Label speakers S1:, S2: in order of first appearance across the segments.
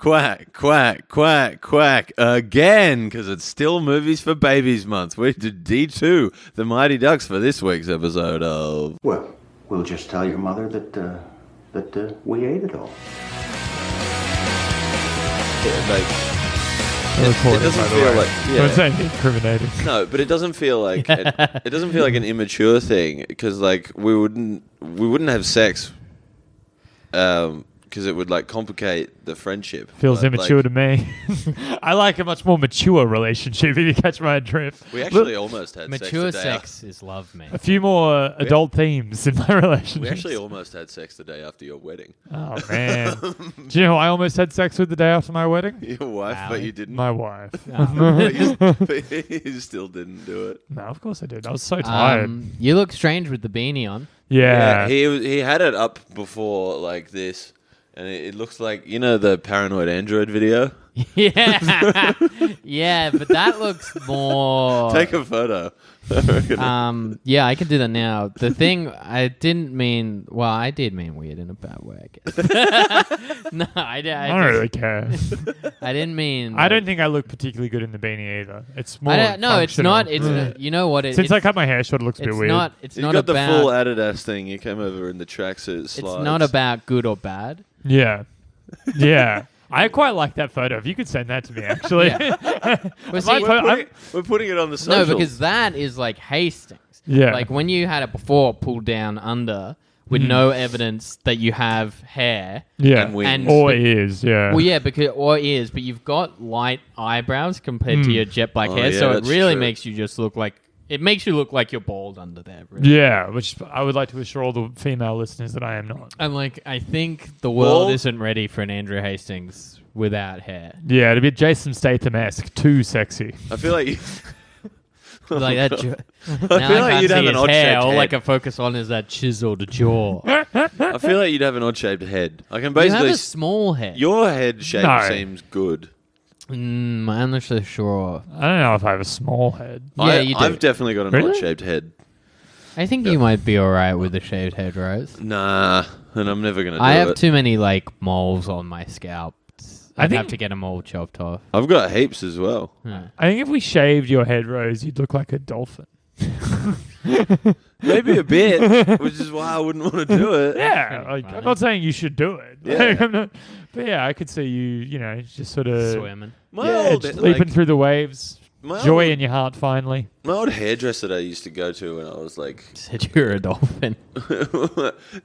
S1: Quack, quack, quack, quack again, because it's still Movies for Babies month. We did D2, The Mighty Ducks, for this week's episode of...
S2: Well, we'll just tell your mother that we ate it all.
S1: It doesn't feel like...
S3: Don't say incriminating.
S1: No, but it doesn't feel like... it doesn't feel like an immature thing, because, like, we wouldn't have sex... because it would like complicate the friendship.
S3: Feels immature to me. I like a much more mature relationship, if you catch my drift.
S1: We actually almost had
S4: mature
S1: sex.
S4: sex is love, mate.
S3: A few more adult themes in my relationship.
S1: We actually almost had sex the day after your wedding.
S3: Oh, man. Do you know who I almost had sex with the day after my wedding?
S1: Your wife, but you didn't.
S3: My wife.
S1: But you still didn't do it.
S3: No, of course I did. I was so tired.
S4: You look strange with the beanie on.
S3: Yeah.
S1: He had it up before like this. And it looks like, you know, the Paranoid Android video?
S4: Yeah. Yeah, but that looks more...
S1: Take a photo.
S4: Yeah, I can do that now. The thing, I didn't mean... Well, I did mean weird in a bad way, I guess. No, I
S3: don't really care.
S4: I didn't mean...
S3: I don't think I look particularly good in the beanie either. It's more
S4: No, it's not. It's you know what?
S3: Since I cut my hair short, it looks a bit weird.
S4: It's
S1: you
S4: not
S1: got
S4: about...
S1: the full Adidas thing. You came over in the tracksuit slides.
S4: It's not about good or bad.
S3: Yeah. Yeah. I quite like that photo. If you could send that to me, actually.
S4: Well, see,
S1: we're putting it on the socials.
S4: No, because that is like Hastings.
S3: Yeah.
S4: Like when you had it before pulled down under with no evidence that you have hair.
S3: Yeah.
S1: And wings.
S3: Or ears, yeah.
S4: Well, yeah, or ears, but you've got light eyebrows compared to your jet black hair,
S1: yeah,
S4: so it
S1: that's
S4: really
S1: true.
S4: makes you just look like... It makes you look like you're bald under there. Really.
S3: Yeah, which I would like to assure all the female listeners that I am not.
S4: And like, I think the world
S1: Bald?
S4: isn't ready for an Andrew Hastings without hair.
S3: Yeah, it'd be Jason Statham-esque. Too sexy.
S1: I feel like...
S4: Like that.
S1: I feel like you'd have an odd-shaped
S4: hair. All I
S1: head.
S4: can focus on is that chiseled jaw.
S1: I feel like you'd have an odd-shaped head. I can
S4: You have
S1: basically...
S4: a small head.
S1: Your head shape
S3: No.
S1: seems good.
S4: I'm not so sure.
S3: I don't know if I have a small head.
S4: Yeah, you do.
S1: I've definitely got an
S3: Really?
S1: odd-shaped head.
S4: I think you might be alright with a shaved head, Rose.
S1: Nah, and I'm never going to do
S4: I have
S1: it.
S4: too many like moles on my scalp.
S3: I
S4: I'd
S3: think-
S4: have to get them all chopped off.
S1: I've got heaps as well.
S4: Yeah.
S3: I think if we shaved your head, Rose, you'd look like a dolphin.
S1: Maybe a bit, which is why I wouldn't want to do it.
S3: Yeah, like, I'm not saying you should do it.
S1: Yeah.
S3: Like, I'm not, but yeah, I could see you, just sort of
S4: Swimming.
S3: just leaping through the waves,
S1: my
S3: joy
S1: old-
S3: in your heart finally.
S1: My old hairdresser that I used to go to when I was like...
S4: Said you're a dolphin.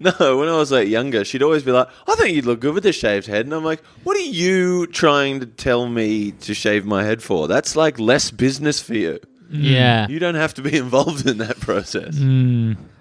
S1: No, when I was like younger, she'd always be like, I think you'd look good with a shaved head. And I'm like, what are you trying to tell me to shave my head for? That's like less business for you.
S4: Yeah.
S1: You don't have to be involved in that process.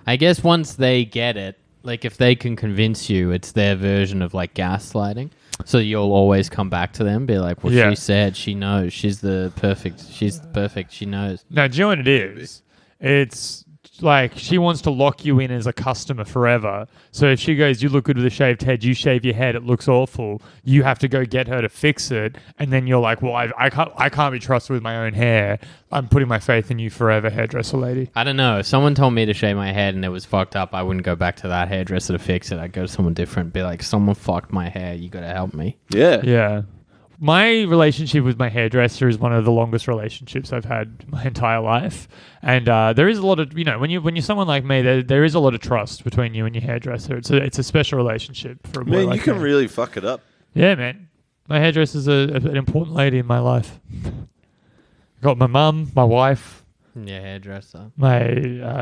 S4: I guess once they get it, like if they can convince you, it's their version of like gaslighting. So you'll always come back to them, be like, well,
S3: Yeah.
S4: she said, she knows, she's perfect, she knows.
S3: Now, do you know what it is? It's like she wants to lock you in as a customer forever. So if she goes, you look good with a shaved head, you shave your head, it looks awful. You have to go get her to fix it. And then you're like, well, I can't be trusted with my own hair. I'm putting my faith in you forever, hairdresser lady.
S4: I don't know. If someone told me to shave my head and it was fucked up, I wouldn't go back to that hairdresser to fix it. I'd go to someone different, be like, someone fucked my hair, you gotta help me.
S1: Yeah.
S3: Yeah. My relationship with my hairdresser is one of the longest relationships I've had my entire life. And there is a lot of, when you're someone like me, there is a lot of trust between you and your hairdresser. It's a special relationship for a boy
S1: Man,
S3: like
S1: you can
S3: me.
S1: really fuck it up.
S3: Yeah, man. My hairdresser's an important lady in my life. Got my mum, my wife,
S4: Yeah, hairdresser.
S3: my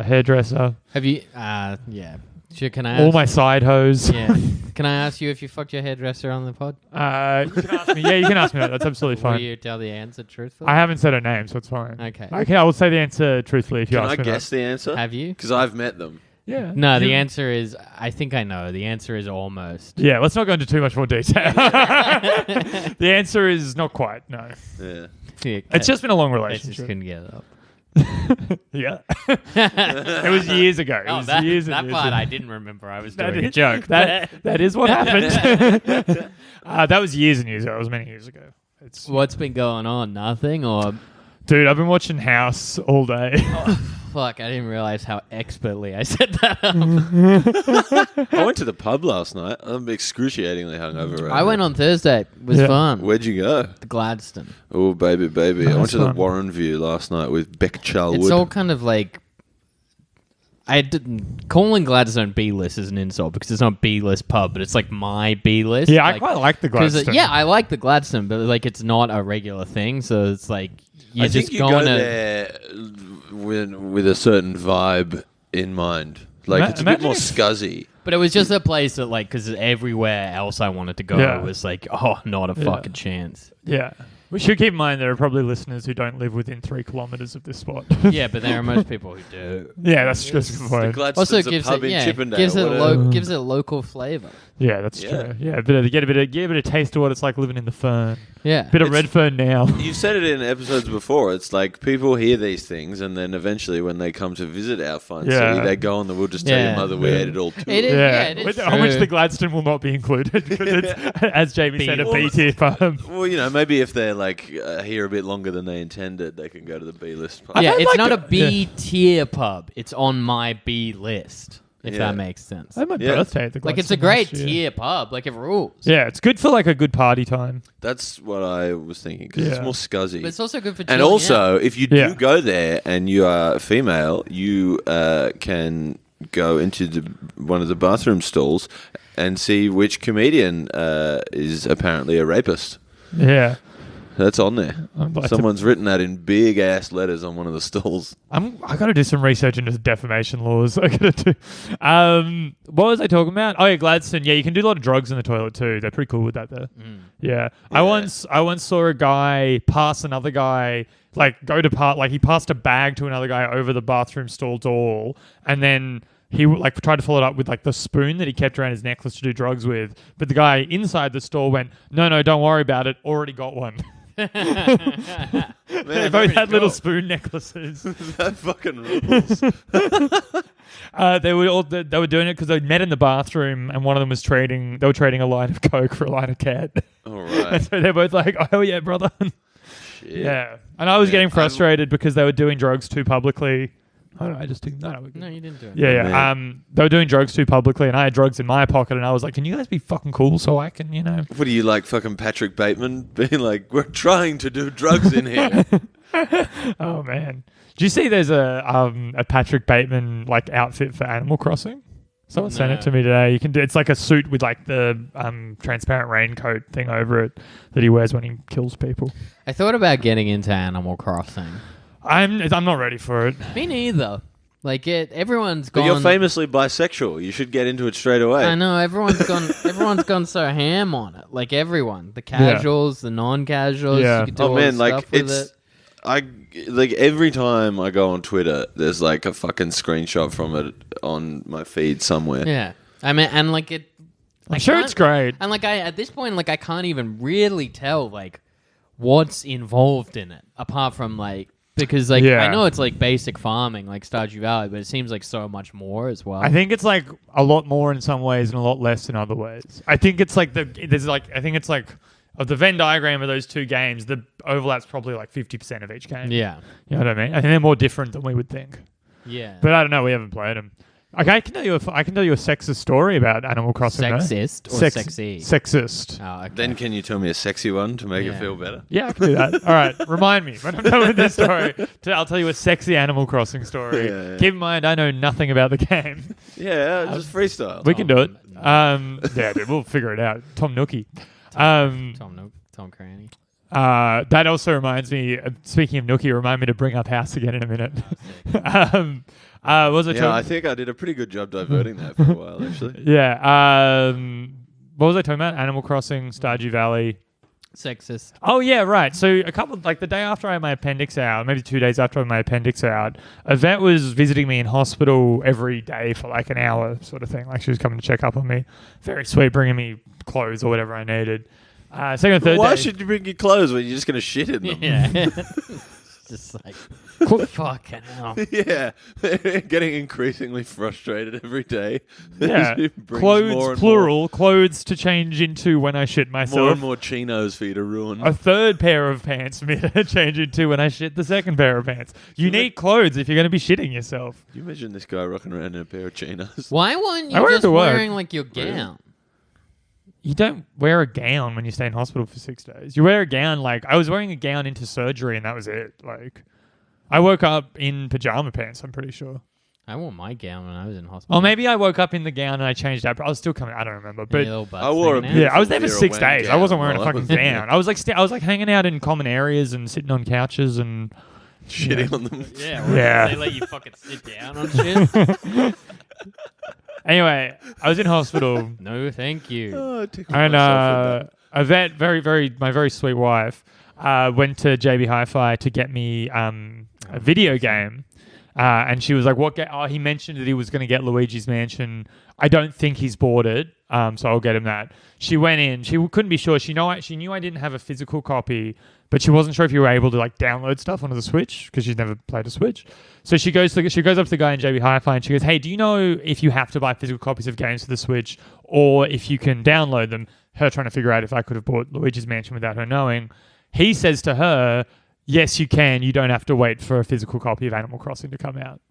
S3: hairdresser,
S4: Have you, yeah. Sure, can I
S3: all
S4: ask?
S3: my side hoes.
S4: Yeah. Can I ask you if you fucked your hairdresser on the pod?
S3: You can ask me. Yeah, you can ask me that. That's absolutely
S4: Will
S3: fine.
S4: you tell the answer truthfully?
S3: I haven't said her name, so it's fine.
S4: Okay.
S3: Okay, I will say the answer truthfully if you
S1: Can
S3: ask
S1: I
S3: me
S1: guess
S3: that.
S1: the answer?
S4: Have you?
S1: Because I've met them.
S3: Yeah.
S4: No, the
S3: You-
S4: answer is, I think I know. The answer is almost.
S3: Yeah, let's not go into too much more detail. The answer is not quite, no.
S1: Yeah.
S3: It's just been a long
S4: I just
S3: relationship.
S4: couldn't get it up.
S3: Yeah. It was years ago. It was years and
S4: that
S3: years
S4: part
S3: ago.
S4: I didn't remember. I was
S3: That
S4: doing a
S3: is-
S4: joke.
S3: That is what happened. That was years and years ago. It was many years ago.
S4: What's been going on? Nothing? Or
S3: Dude, I've been watching House all day.
S4: fuck! I didn't realize how expertly I set that up.
S1: I went to the pub last night. I'm excruciatingly hungover. Right
S4: I went
S1: now.
S4: on Thursday. It was
S3: Yeah.
S4: fun.
S1: Where'd you go?
S4: The Gladstone.
S1: Oh, baby. I
S3: Nice
S1: went to the
S3: one.
S1: Warren View last night with Beck Charlwood.
S4: It's all kind of like. I didn't calling Gladstone B-list is an insult because it's not B-list pub, but it's like my B-list.
S3: Yeah, I
S4: like,
S3: quite like the
S4: 'cause,
S3: Gladstone.
S4: yeah, I like the Gladstone, but like it's not a regular thing, so it's like you're
S1: I
S4: just
S1: think you
S4: going
S1: go
S4: to.
S1: there with a certain vibe in mind. Like, it's a bit
S3: Imagine
S1: more
S3: if-
S1: scuzzy.
S4: But it was just a place that like because everywhere else I wanted to go
S3: Yeah.
S4: was like, oh, not a
S3: Yeah.
S4: fucking chance.
S3: Yeah. We should keep in mind there are probably listeners who don't live within 3 kilometres of this spot.
S4: Yeah, but there are most people who do.
S3: Yeah, that's just a good
S1: The
S3: point.
S1: Gladstone's
S4: Also
S1: a
S4: gives
S1: pub
S4: it,
S1: in
S4: yeah,
S1: Chippendale.
S4: gives it
S1: What a-
S4: gives it local flavor.
S3: Yeah, that's
S1: Yeah.
S3: true. Yeah, get a bit of taste of what it's like living in the fern.
S4: Yeah,
S3: Bit of
S1: It's-
S3: Redfern now.
S1: You've said it in episodes before. It's like people hear these things, and then eventually, when they come to visit our fine
S3: Yeah.
S1: city, they go on the "We'll just tell
S4: Yeah.
S1: your mother we
S3: Yeah.
S1: ate it all too."
S4: It is- yeah, it is
S3: How much
S4: true.
S3: the Gladstone will not be included because it's, as Jamie said, a
S4: B-
S3: B tier pub.
S1: Well, maybe if they're like here a bit longer than they intended, they can go to the B list pub.
S3: I
S4: yeah,
S3: don't
S4: it's
S3: like
S4: not
S3: the-
S4: a B tier pub. It's on my B list. If
S1: Yeah.
S4: that makes sense.
S3: I had my
S1: Yeah.
S3: birthday at the Gladstone.
S4: Like it's a great
S3: last year.
S4: tier pub. Like it rules.
S3: Yeah, it's good for like a good party time.
S1: That's what I was thinking because it's
S3: Yeah.
S1: more scuzzy.
S4: But it's also good for
S1: And
S4: chilling
S1: also,
S4: out.
S1: if you
S3: Yeah.
S1: do go there and you are female, you can go into one of the bathroom stalls and see which comedian is apparently a rapist.
S3: Yeah.
S1: That's on there.
S3: I'd like to-
S1: Someone's written that in big ass letters on one of the stalls.
S3: I got to do some research into defamation laws. I got to do. What was I talking about? Oh yeah, Gladstone. Yeah, you can do a lot of drugs in the toilet too. They're pretty cool with that there. Yeah. I once saw a guy pass another guy. Like he passed a bag to another guy over the bathroom stall door, and then he like tried to follow it up with like the spoon that he kept around his necklace to do drugs with. But the guy inside the store went, "No, don't worry about it. Already got one." They both had little spoon necklaces.
S1: That fucking rules.
S3: They were doing it because they met in the bathroom, and one of them was trading. They were trading a line of coke for a line of cat.
S1: All
S3: And
S1: right.
S3: so they're both like, "Oh hell yeah, brother!"
S1: Shit.
S3: Yeah, and I was getting frustrated because they were doing drugs too publicly. Oh, no, I just didn't.
S4: No, you didn't do it.
S3: Yeah.
S1: Man.
S3: They were doing drugs too publicly, and I had drugs in my pocket, and I was like, "Can you guys be fucking cool so I can,
S1: What are you like, fucking Patrick Bateman, being like, "We're trying to do drugs in here."
S3: Oh man, do you see? There's a Patrick Bateman like outfit for Animal Crossing. Someone sent it
S4: No.
S3: to me today. You can do. It's like a suit with like the transparent raincoat thing over it that he wears when he kills people.
S4: I thought about getting into Animal Crossing.
S3: I'm not ready for it.
S4: Me neither. Like everyone's
S1: But
S4: gone.
S1: you're famously bisexual. You should get into it straight away.
S4: I know everyone's gone. Everyone's gone so ham on it. Like everyone, the casuals, the non-casuals.
S3: Yeah.
S4: You can do
S1: Oh
S4: all
S1: man,
S4: the
S1: like
S4: stuff with
S1: it's
S4: it.
S1: I like every time I go on Twitter, there's like a fucking screenshot from it on my feed somewhere.
S4: Yeah, I mean, and like it.
S3: I'm sure
S4: can't-
S3: it's great.
S4: And like at this point, like I can't even really tell like what's involved in it apart from like because like
S3: Yeah.
S4: I know it's like basic farming like Stardew Valley, but it seems like so much more as well.
S3: I think it's like a lot more in some ways and a lot less in other ways. I think it's like of the Venn diagram of those two games, the overlap's probably like 50% of each game.
S4: Yeah,
S3: You know what I mean? I think they're more different than we would think.
S4: yeah.
S3: But I don't know. We haven't played them. Okay, I can tell you a sexist story about Animal Crossing. though.
S4: Sexist or
S3: Sex-
S4: sexy?
S3: Sexist.
S4: Oh, okay.
S1: Then can you tell me a sexy one to make it
S4: Yeah.
S1: feel better?
S3: Yeah, I can do that. All right, remind me when I'm done with this story. I'll tell you a sexy Animal Crossing story.
S1: Yeah.
S3: Keep in mind, I know nothing about the game.
S1: Yeah, just freestyle.
S3: We can do it. Yeah, dude, we'll figure it out. Tom Nookie.
S4: Tom Cranny.
S3: That also reminds me. Speaking of Nookie, remind me to bring up House again in a minute. What was I
S1: Yeah,
S3: talking?
S1: I think I did a pretty good job diverting that for a while, actually.
S3: Yeah. What was I talking about? Animal Crossing, Stardew Valley.
S4: Sexist.
S3: Oh yeah, right. So the day after I had my appendix out, maybe 2 days after I had my appendix out, a vet was visiting me in hospital every day for like an hour, sort of thing. Like she was coming to check up on me. Very sweet, bringing me clothes or whatever I needed. Second or third
S1: Why
S3: day.
S1: should you bring your clothes when you're just going to shit in them?
S4: Yeah. just like, fucking hell.
S1: Yeah, they're getting increasingly frustrated every day.
S3: Yeah,
S1: It brings more
S3: clothes
S1: and
S3: plural. Clothes to change into when I shit myself.
S1: more and more chinos for you to ruin.
S3: A third pair of pants for me to change into when I shit the second pair of pants. You need clothes if you're going to be shitting yourself.
S1: Can you imagine this guy rocking around in a pair of chinos?
S4: Why weren't
S3: I
S4: you
S3: wear it
S4: just
S3: to work.
S4: wearing like your gown?
S3: You don't wear a gown when you stay in hospital for 6 days. You wear a gown like I was wearing a gown into surgery and that was it. Like I woke up in pajama pants, I'm pretty sure.
S4: I wore my gown when I was in hospital.
S3: Or maybe I woke up in the gown and I changed out. I was still coming. I don't remember. But
S1: I wore a
S3: yeah, I was there for
S1: Vera
S3: 6
S1: Wang
S3: days. I
S1: gown
S3: wasn't wearing a
S1: while I
S3: fucking
S1: was-
S3: gown. I was like I was like hanging out in common areas and sitting on couches and
S1: Shitting on them.
S3: Yeah.
S4: They let you fucking sit down on shit.
S3: anyway, I was in hospital.
S4: No, thank you.
S1: Oh, I tickled
S3: And
S1: myself with
S3: a vet, my very sweet wife, went to JB Hi-Fi to get me a video game. And she was like, "What game?" Oh, he mentioned that he was going to get Luigi's Mansion. I don't think he's bought it, so I'll get him that. She went in. She couldn't be sure. She knew I didn't have a physical copy, but she wasn't sure if you were able to like download stuff onto the Switch because she's never played a Switch. So she goes up to the guy in JB Hi-Fi and she goes, "Hey, do you know if you have to buy physical copies of games for the Switch or if you can download them?" Her trying to figure out if I could have bought Luigi's Mansion without her knowing. He says to her, "Yes, you can. You don't have to wait for a physical copy of Animal Crossing to come out."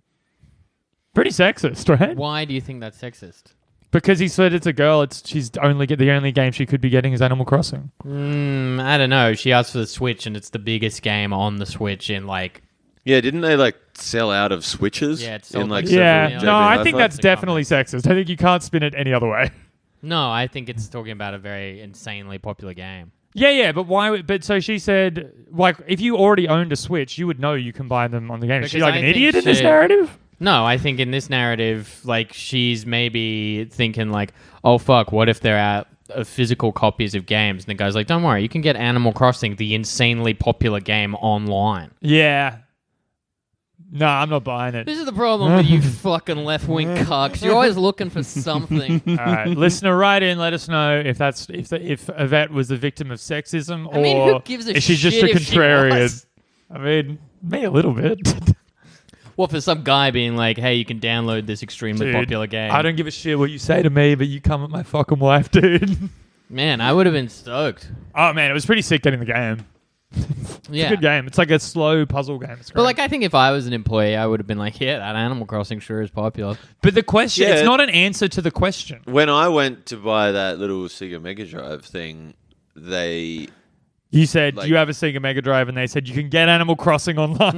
S3: Pretty sexist, right?
S4: Why do you think that's sexist?
S3: Because he said it's a girl. The only game she could be getting is Animal Crossing.
S4: I don't know. She asked for the Switch, and it's the biggest game on the Switch in like.
S1: Yeah, didn't they like sell out of Switches?
S4: Yeah, it sold
S1: in like
S4: like
S1: several
S3: Yeah,
S4: JB
S3: no, I
S1: Hi-Fi?
S3: think that's
S4: Hi-Fi.
S3: definitely sexist. I think you can't spin it any other way.
S4: No, I think it's talking about a very insanely popular game.
S3: Yeah, but why? But so she said, like, if you already owned a Switch, you would know you can buy them on the game. Is she
S4: Because
S3: like
S4: I
S3: an
S4: think
S3: idiot in this
S4: she-
S3: narrative?
S4: No, I think in this narrative, like, she's maybe thinking, like, oh, fuck, what if they're out of physical copies of games? And the guy's like, don't worry, you can get Animal Crossing, the insanely popular game, online.
S3: Yeah. No, I'm not buying it.
S4: This is the problem with you fucking left-wing cucks. You're always looking for something.
S3: All right, listener, write in. Let us know if Yvette was a victim of sexism or
S4: I mean, who gives a
S3: if she's just
S4: shit
S3: a
S4: if she
S3: contrarian.
S4: was?
S3: I mean, me a little bit.
S4: What, for some guy being like, hey, you can download this extremely
S3: Dude,
S4: popular game?
S3: I don't give a shit what you say to me, but you come at my fucking wife, dude.
S4: Man, I would have been stoked.
S3: Oh man, it was pretty sick getting the game.
S4: Yeah.
S3: It's a good game. It's like a slow puzzle game. It's great.
S4: But, like, I think if I was an employee, I would have been like, yeah, that Animal Crossing sure is popular.
S3: But the question,
S1: Yeah.
S3: it's not an answer to the question.
S1: When I went to buy that little Sega Mega Drive thing, they
S3: You said,
S1: Like-
S3: do you have a Sega Mega Drive? And they said, you can get Animal Crossing online.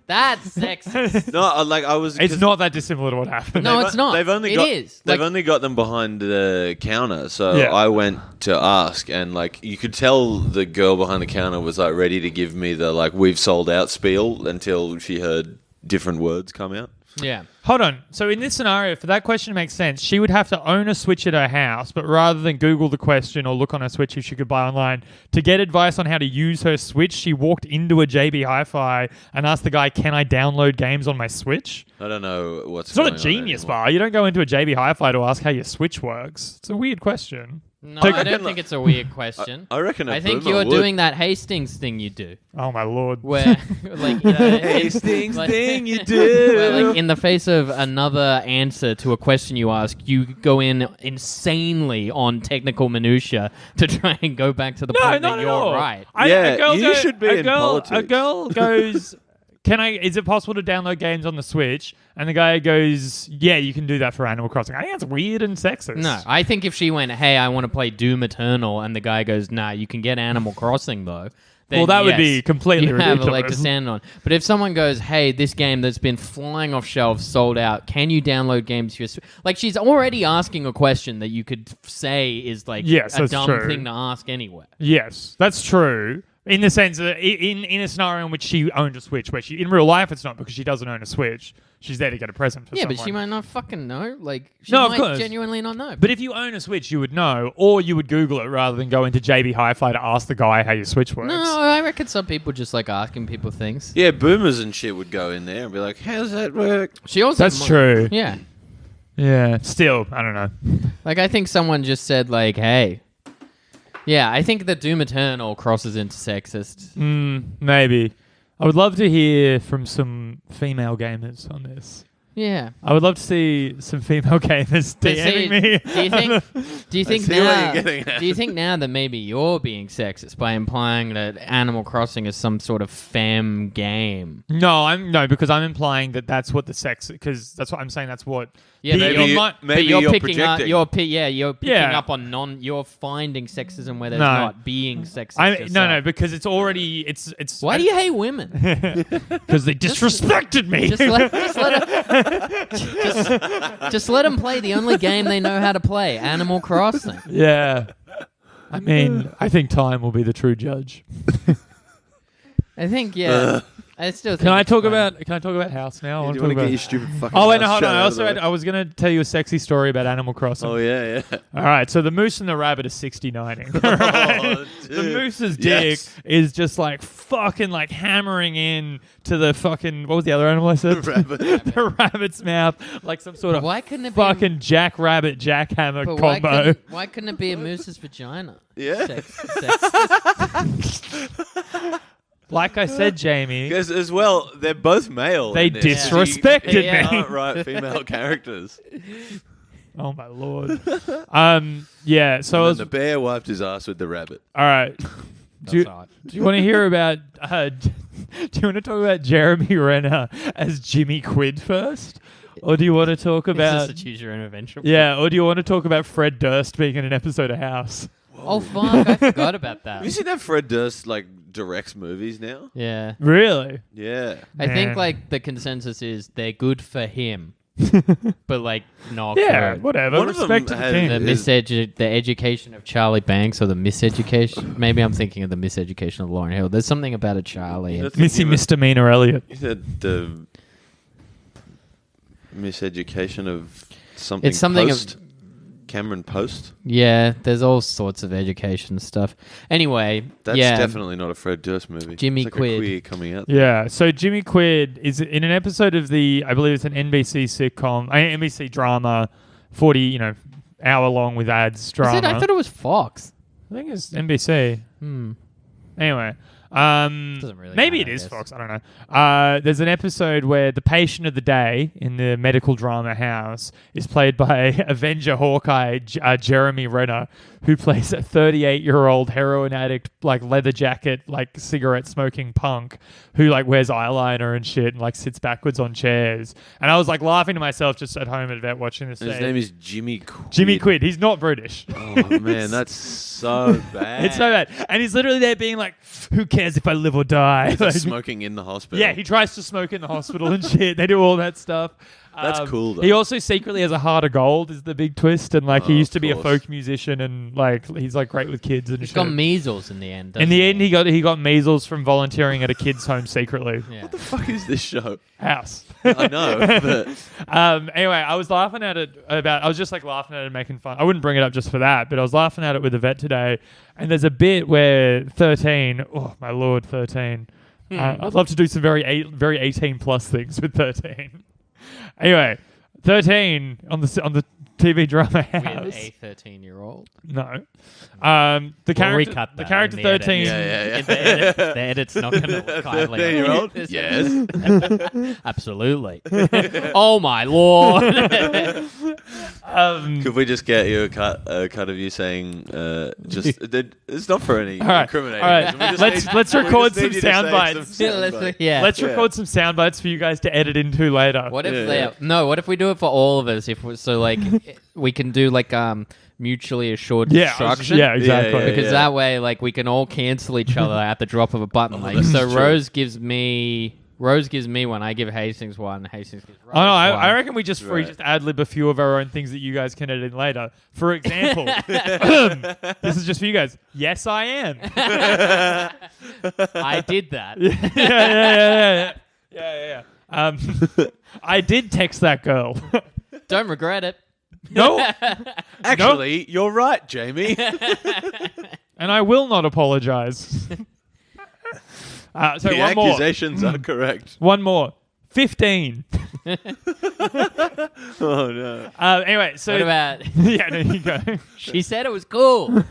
S4: That's sexist.
S1: no, like I was.
S3: It's
S1: 'cause
S3: not that dissimilar to what happened.
S4: No, it's not.
S1: They've only
S4: It
S1: got.
S4: is.
S1: They've
S4: Like-
S1: only got them behind the counter, so
S3: Yeah.
S1: I went to ask, and like you could tell the girl behind the counter was like ready to give me the like we've sold out spiel until she heard different words come out.
S4: Yeah.
S3: Hold on. So in this scenario, for that question to make sense, she would have to own a Switch at her house, but rather than Google the question or look on her Switch if she could buy online, to get advice on how to use her Switch, she walked into a JB Hi-Fi and asked the guy, can I download games on my Switch?
S1: I don't know what's.
S3: It's not a
S1: going on
S3: genius
S1: anymore.
S3: bar. You don't go into a JB Hi-Fi to ask how your Switch works. It's a weird question.
S4: No,
S3: Take-
S4: I don't think it's a weird question.
S1: I reckon.
S4: I think you're doing that Hastings thing you do,
S3: Oh, my Lord.
S4: where like
S1: Hastings
S4: like-
S1: thing you do.
S4: where, like, in the face of another answer to a question you ask, you go in insanely on technical minutia to try and go back to the
S3: No,
S4: point
S3: not
S4: that
S3: at
S4: you're
S3: all.
S4: right.
S1: Yeah, you should be in
S3: A
S1: politics.
S3: girl goes, is it possible to download games on the Switch? And the guy goes, yeah, you can do that for Animal Crossing. I think that's weird and sexist.
S4: No, I think if she went, hey, I want to play Doom Eternal, and the guy goes, nah, you can get Animal Crossing though. Then
S3: Well, that would
S4: yes,
S3: be completely
S4: you have a leg to
S3: ridiculous.
S4: stand on. But if someone goes, hey, this game that's been flying off shelves, sold out, can you download games to your like she's already asking a question that you could say is like
S3: Yes,
S4: a
S3: that's
S4: dumb
S3: true.
S4: thing to ask anywhere.
S3: Yes, that's true. In the sense that in a scenario in which she owned a Switch, where she in real life it's not because she doesn't own a Switch. She's there to get a present for
S4: Yeah,
S3: someone.
S4: but she might not fucking know. Like she
S3: No, of
S4: might
S3: course.
S4: genuinely not know.
S3: But if you own a Switch, you would know, or you would Google it rather than go into JB Hi-Fi to ask the guy how your Switch works.
S4: no, I reckon some people just like asking people things.
S1: Yeah, boomers and shit would go in there and be like, "How does that work?"
S4: She also
S3: That's true.
S4: Yeah.
S3: Yeah, still, I don't know.
S4: Like, I think someone just said, like, hey. Yeah, I think that Doom Eternal crosses into sexist.
S3: Maybe. I would love to hear from some female gamers on this.
S4: Yeah.
S3: I would love to see some female gamers
S4: But
S3: DMing me.
S4: Do you think
S1: see what
S4: now?
S1: you're getting at.
S4: Do you think now that maybe you're being sexist by implying that Animal Crossing is some sort of femme game?
S3: No, because I'm implying that that's what the sex. Because that's what I'm saying. That's what.
S4: Yeah,
S3: the-
S4: maybe
S3: your
S1: you-
S3: mi-
S1: maybe
S4: but you're
S1: you're
S4: picking up.
S1: projecting.
S4: You're picking
S3: Yeah.
S4: up on You're finding sexism where there's
S3: No.
S4: not being sexist.
S3: no, because it's already it's.
S4: Why do you hate women?
S3: Because they disrespected me.
S4: Just let them play the only game they know how to play, Animal Crossing.
S3: Yeah. I mean, I think time will be the true judge.
S4: I think, yeah. I still think
S3: Can I
S4: it's
S3: talk
S4: fun.
S3: about House now? I
S1: Do
S3: wanna
S1: you
S3: talk
S1: want to get
S3: about-
S1: your stupid fucking
S3: Oh wait, no,
S1: house
S3: hold on.
S1: shut
S3: I
S1: out
S3: also
S1: of the
S3: I was gonna tell you a sexy story about Animal Crossing.
S1: way? Oh yeah, yeah.
S3: All right, so the moose and the rabbit are 69ing. Right?
S1: Oh,
S3: The
S1: dude.
S3: moose's dick
S1: Yes.
S3: is just like fucking like hammering in to the fucking what was the other animal I said?
S1: The rabbit.
S3: The rabb's mouth, like some sort of
S4: Why couldn't it be
S3: fucking jackrabbit jackhammer
S4: But
S3: combo.
S4: why couldn't it be a moose's vagina?
S1: Yeah.
S4: Sex.
S3: Like I said, Jamie,
S1: Because as well, they're both male.
S3: They
S1: in this.
S3: disrespected
S1: You
S4: me.
S1: can't write female characters.
S3: oh my lord. Yeah. So I
S1: And
S3: was
S1: then the bear wiped his ass with the rabbit.
S3: all right. Do you,
S4: hot.
S3: do you want to hear about? Do you want to talk about Jeremy Renner as Jimmy Quid first, or do you want to talk
S4: It's
S3: about?
S4: just a choose your own adventure.
S3: Yeah, or do you want to talk about Fred Durst being in an episode of House?
S4: Oh fuck! I forgot about
S1: Have you
S4: that.
S1: seen that Fred Durst directs movies now?
S4: Yeah.
S3: Really?
S1: Yeah.
S4: I think
S3: Man.
S4: the consensus is they're good for him, but not
S3: Yeah,
S4: good.
S3: whatever.
S1: One of them
S3: Respect to the
S1: had-
S3: king.
S4: The education of Charlie Banks or the miseducation. Maybe I'm thinking of the miseducation of Lauren Hill. There's something about a Charlie.
S1: That's
S3: Missy
S1: thinking of-
S3: Misdemeanor Elliot.
S1: You said the miseducation of something.
S4: It's something of-
S1: Post? Cameron Post.
S4: Yeah, there's all sorts of education stuff. Anyway,
S1: That's
S4: yeah,
S1: definitely not a Fred Durst movie.
S4: Jimmy
S1: it's like
S4: Quid.
S1: A queer coming out.
S3: Yeah, so Jimmy Quid is in an episode of I believe it's an NBC sitcom, NBC drama, 40, hour long with ads
S4: Is
S3: drama.
S4: it? I thought it was Fox.
S3: I think it's NBC. Anyway,
S4: Doesn't really
S3: maybe
S4: matter,
S3: it
S4: I
S3: is
S4: guess.
S3: Fox. I don't know. There's an episode where the patient of the day in the medical drama House is played by Avenger Hawkeye Jeremy Renner, who plays a 38-year-old heroin addict, like leather jacket, like cigarette smoking punk, who like wears eyeliner and shit and like sits backwards on chairs. And I was like laughing to myself just at home about watching this.
S1: And his name is Jimmy Quid.
S3: Jimmy Quid. He's not British.
S1: Oh man, that's so bad.
S3: It's so bad. And he's literally there being like, who cares if I live or die?
S1: He's
S3: Like,
S1: smoking in the hospital.
S3: yeah, he tries to smoke in the hospital and shit. They do all that stuff.
S1: That's cool, though.
S3: He also secretly has a heart of gold is the big twist. And like he
S1: Oh,
S3: used to
S1: of
S3: be a
S1: course.
S3: folk musician and like he's like great with kids and
S4: He's
S3: shit.
S4: got measles in the end.
S3: In the end, he got measles from volunteering at a kid's home secretly.
S4: Yeah.
S1: What the fuck is this show?
S3: House.
S1: I know, but
S3: Anyway, I was laughing at it I was just like laughing at it and making fun. I wouldn't bring it up just for that, but I was laughing at it with the vet today. And there's a bit where 13, oh my lord, 13. I'd love to do some very 18 plus things with 13. Anyway, 13 on the TV drama House.
S4: With a 13-year-old.
S3: No. The
S4: We'll
S3: character
S4: recut
S3: the
S4: that
S3: character
S4: in the edit.
S3: 13
S1: yeah.
S4: The edit's not going to look kindly.
S1: 13-year-old?
S4: This-
S1: Yes.
S4: Absolutely. Oh my lord.
S1: Could we just get you a cut of you saying it's not for any
S3: All right.
S1: incriminating.
S3: All right.
S1: reason. We just
S3: Let's
S1: we
S3: record
S1: just need
S3: some
S1: you to
S3: sound
S1: say
S3: bites.
S1: some sound bites.
S4: Yeah.
S3: Let's
S1: Yeah.
S3: record some sound bites for you guys to edit into later.
S4: What if
S1: Yeah.
S4: what if we do it for all of us? We can do like mutually assured
S3: Yeah,
S4: destruction.
S3: yeah, exactly.
S1: Yeah,
S4: Because that way, like, we can all cancel each other at the drop of a button. Like,
S1: that's
S4: so
S1: true.
S4: Rose gives me one. I give Hastings one. Hastings gives Rose
S3: Oh no, I
S4: one.
S3: reckon we just
S1: Right.
S3: just ad lib a few of our own things that you guys can edit in later. For example, this is just for you guys. Yes, I am.
S4: I did that.
S3: Yeah. I did text that girl.
S4: Don't regret it.
S3: No,
S1: Actually, you're right, Jamie.
S3: and I will not apologize. So
S1: The
S3: one more.
S1: accusations are correct.
S3: One more. 15.
S1: Oh no.
S3: Anyway, so
S4: What about?
S3: yeah, there you go.
S4: She said it was cool.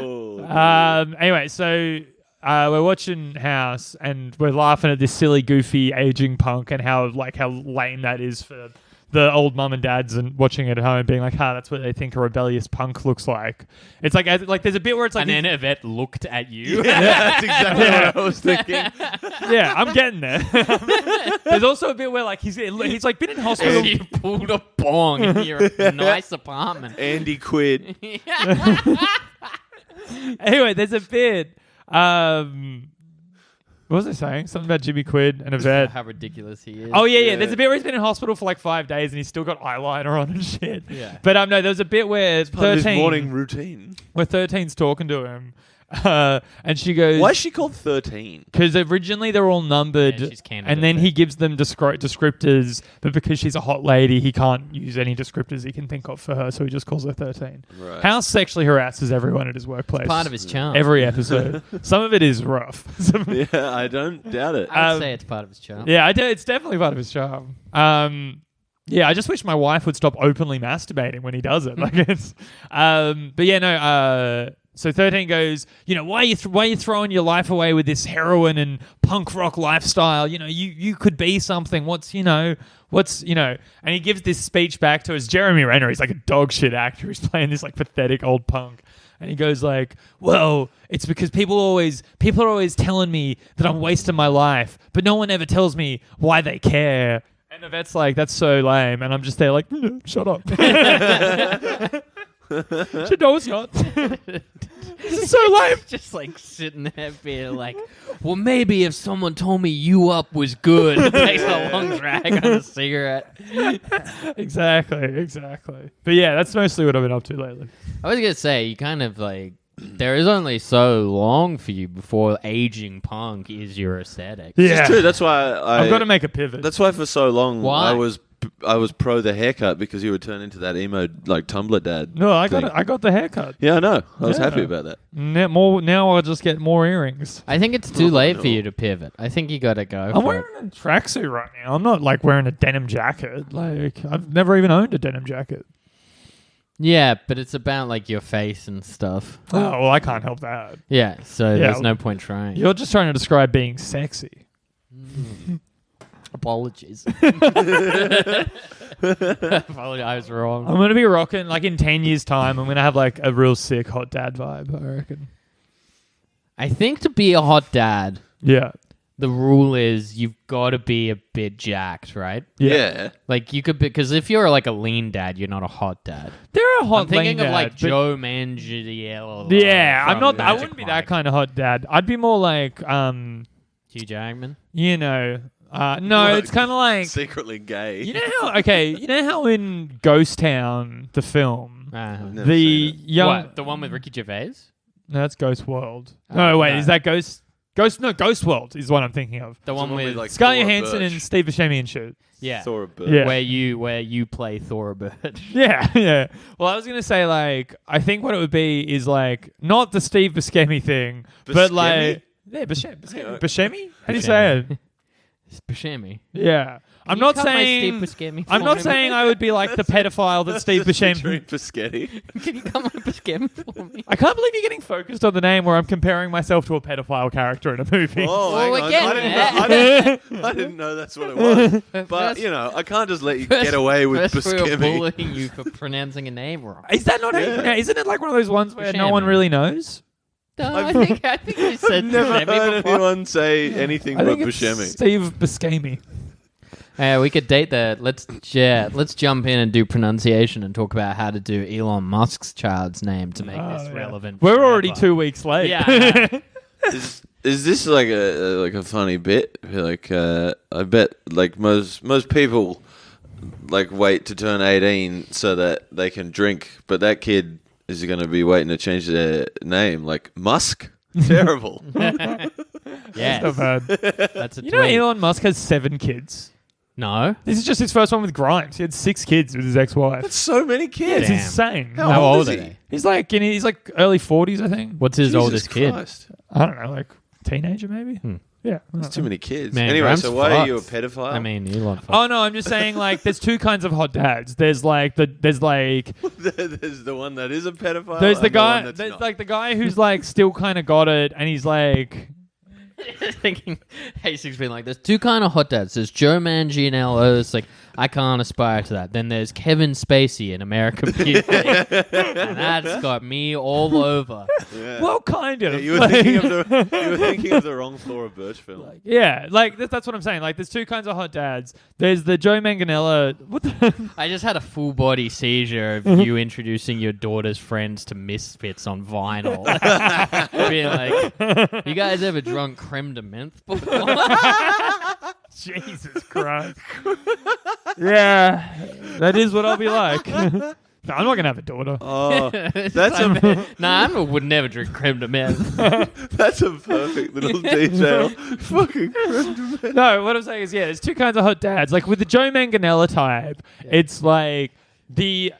S1: Oh.
S3: Anyway, so we're watching House, and we're laughing at this silly, goofy, aging punk, and how lame that is for the old mum and dads, and watching it at home, being like, that's what they think a rebellious punk looks like. It's like there's a bit where it's like,
S4: and then Yvette looked at you.
S1: Yeah, that's exactly what I was thinking.
S3: yeah, I'm getting there. There's also a bit where like he's like been in hospital.
S4: You pulled a bong in your nice apartment.
S1: Andy Quid.
S3: Anyway, there's a bit. What was I saying? Something about Jimmy Quid and Yvette.
S4: How ridiculous he is.
S3: Oh, yeah. There's a bit where he's been in hospital for like 5 days and he's still got eyeliner on and shit.
S4: Yeah.
S3: But no, there was a bit where
S1: Part of his
S3: 13,
S1: morning routine.
S3: where 13's talking to him, and she goes,
S1: Why is she called 13?
S3: because originally they're all numbered,
S4: Yeah, she's candidate
S3: and then he
S4: 13.
S3: gives them descriptors, but because she's a hot lady, he can't use any descriptors he can think of for her, so he just calls her 13.
S1: Right.
S3: House sexually harasses everyone at his workplace.
S4: Part of his charm.
S3: Every episode. Some of it is rough.
S1: Yeah, I don't doubt it.
S4: I would say it's part of his charm.
S3: Yeah, I do. It's definitely part of his charm. Yeah, I just wish my wife would stop openly masturbating when he does it. Like it's, but yeah, no. So 13 goes, why are you throwing your life away with this heroin and punk rock lifestyle? You could be something. And he gives this speech back to us. Jeremy Renner, he's like a dog shit actor. He's playing this like pathetic old punk. And he goes like, well, it's because people are always telling me that I'm wasting my life, but no one ever tells me why they care. And Yvette's like, that's so lame. And I'm just there like, shut up. No, it's not. This is so lame.
S4: Just like sitting there being like, well, maybe if someone told me You Up was good, takes a long drag on a cigarette.
S3: Exactly. But yeah, that's mostly what I've been up to lately.
S4: I was going to say, you kind of like, there is only so long for you before aging punk is your aesthetic.
S3: Yeah.
S1: It's true. That's why
S3: I've got to make a pivot.
S1: That's why for so long
S4: Why?
S1: I was pro the haircut because you would turn into that emo like Tumblr dad.
S3: No, I
S1: thing.
S3: got the haircut.
S1: Yeah, I know. I was
S3: Yeah.
S1: happy about that.
S3: Now I'll just get more earrings.
S4: I think it's too late for
S1: no.
S4: you to pivot. I think you got to go
S3: I'm
S4: for
S3: wearing
S4: it.
S3: a tracksuit right now. I'm not like wearing a denim jacket. Like I've never even owned a denim jacket.
S4: Yeah, but it's about like your face and stuff.
S3: Oh, well, I can't help that.
S4: Yeah, so
S3: Yeah.
S4: there's no point trying.
S3: You're just trying to describe being sexy.
S4: Apologies. I was wrong.
S3: I'm going to be rocking, like in 10 years' time, I'm going to have like a real sick hot dad vibe, I reckon.
S4: I think to be a hot dad,
S3: Yeah.
S4: the rule is you've got to be a bit jacked, right?
S1: Yeah.
S4: Like you could be, because if you're like a lean dad, you're not a hot dad.
S3: There are hot
S4: I'm thinking
S3: lean
S4: of like
S3: dads, but-
S4: Joe Manganiello.
S3: Yeah, I'm
S4: from
S3: not. I
S4: Magic
S3: wouldn't be
S4: Mike.
S3: that kind of hot dad. I'd be more like,
S4: Hugh Jackman.
S3: no, it's kind of like,
S1: Secretly gay.
S3: you know how in Ghost Town, the film,
S1: Never
S3: the
S1: seen
S3: young,
S4: What? The one with Ricky Gervais?
S3: no, that's Ghost World.
S4: Oh,
S3: No, wait,
S4: no.
S3: is that Ghost World is what I'm thinking of.
S4: The one
S1: one with,
S4: with
S1: like,
S3: Scarlett
S1: Thora
S3: Johansson
S1: Birch.
S3: and Steve Buscemi and shit.
S4: yeah,
S1: Thora Birch.
S3: Yeah.
S4: where you play Thora Birch.
S3: Yeah. Well, I was gonna say like I think what it would be is like not the Steve Buscemi thing, but like
S1: Buscemi?
S3: Buscemi. How do you say it?
S4: It's Buscemi.
S3: Yeah, I'm
S4: Can
S3: not
S4: you cut my
S3: saying.
S4: Steve Buscemi
S3: I'm
S4: for
S3: not
S4: me?
S3: saying I would be like the pedophile that Steve Buscemi.
S1: Buscemi.
S4: Can you cut my Buscemi for me?
S3: I can't believe you're getting focused on the name where I'm comparing myself to a pedophile character in a movie.
S1: Oh,
S4: Well,
S1: hang
S4: we're
S1: on.
S4: getting
S1: I didn't know that's what it was. But,
S4: First-
S1: I can't just let you get away with
S4: First we were
S1: Buscemi.
S4: bullying you for pronouncing a name wrong.
S3: Is that not?
S1: Yeah.
S3: Isn't it like one of those ones where no one
S4: Buscemi.
S3: really knows?
S4: No, I think we said
S1: Never
S4: Buscemi
S1: heard
S4: before.
S1: anyone say anything
S3: I
S1: but
S3: think it's
S1: Buscemi.
S3: Steve Buscemi.
S4: We could date that. Let's jump in and do pronunciation and talk about how to do Elon Musk's child's name to make this
S3: Yeah.
S4: relevant.
S3: We're already
S4: forever.
S3: 2 weeks late.
S4: Yeah.
S1: Is this like a funny bit? Like I bet like most people like wait to turn 18 so that they can drink, but that kid is going to be waiting to change their name like Musk. Terrible.
S4: Yes.
S3: Not bad.
S4: That's a
S3: You know,
S4: tweet.
S3: Elon Musk has 7 kids.
S4: No.
S3: This is just his first one with Grimes. He had 6 kids with his ex-wife.
S1: That's so many
S3: Yeah,
S1: kids.
S3: it's
S4: Damn.
S3: insane.
S1: How
S4: How
S1: old
S4: old
S1: is
S4: are
S1: he?
S4: they?
S3: He's like early 40s, I think.
S4: What's his
S1: Jesus
S4: oldest kid?
S1: Christ.
S3: I don't know, like teenager maybe. Yeah, I
S1: That's
S3: don't
S1: too
S3: know.
S1: many kids.
S4: Man,
S1: anyway,
S4: Grimes
S1: so why are you a
S4: fucks.
S1: pedophile?
S4: I mean, Elon.
S3: Oh no, I'm just saying like there's 2 kinds of hot dads. There's like
S1: there's the one that is a pedophile.
S3: there's the
S1: and
S3: guy
S1: one that's
S3: there's
S1: not.
S3: like the guy who's like still kind of got it and he's like
S4: thinking, Hastings being like, there's two kind of hot dads. There's Joe Manganiello. It's like, I can't aspire to that. Then there's Kevin Spacey in American Beauty. And that's got me all over.
S1: Yeah.
S3: Well, kind of.
S1: Yeah, you were thinking of the wrong Flora Birch film.
S3: Yeah, like that's what I'm saying. Like, there's two kinds of hot dads. There's the Joe Manganiello. What the?
S4: I just had a full body seizure of you introducing your daughter's friends to Misfits on vinyl. Being like, you guys ever drunk creme de menthe before?
S3: Jesus Christ. Yeah, that is what I'll be like. No, I'm not gonna have a daughter.
S1: Oh, that's
S4: Nah, I would never drink creme de menthe.
S1: that's a perfect little detail. Fucking
S3: No, what I'm saying is, yeah, there's two kinds of hot dads. Like with the Joe Manganiello type, it's like a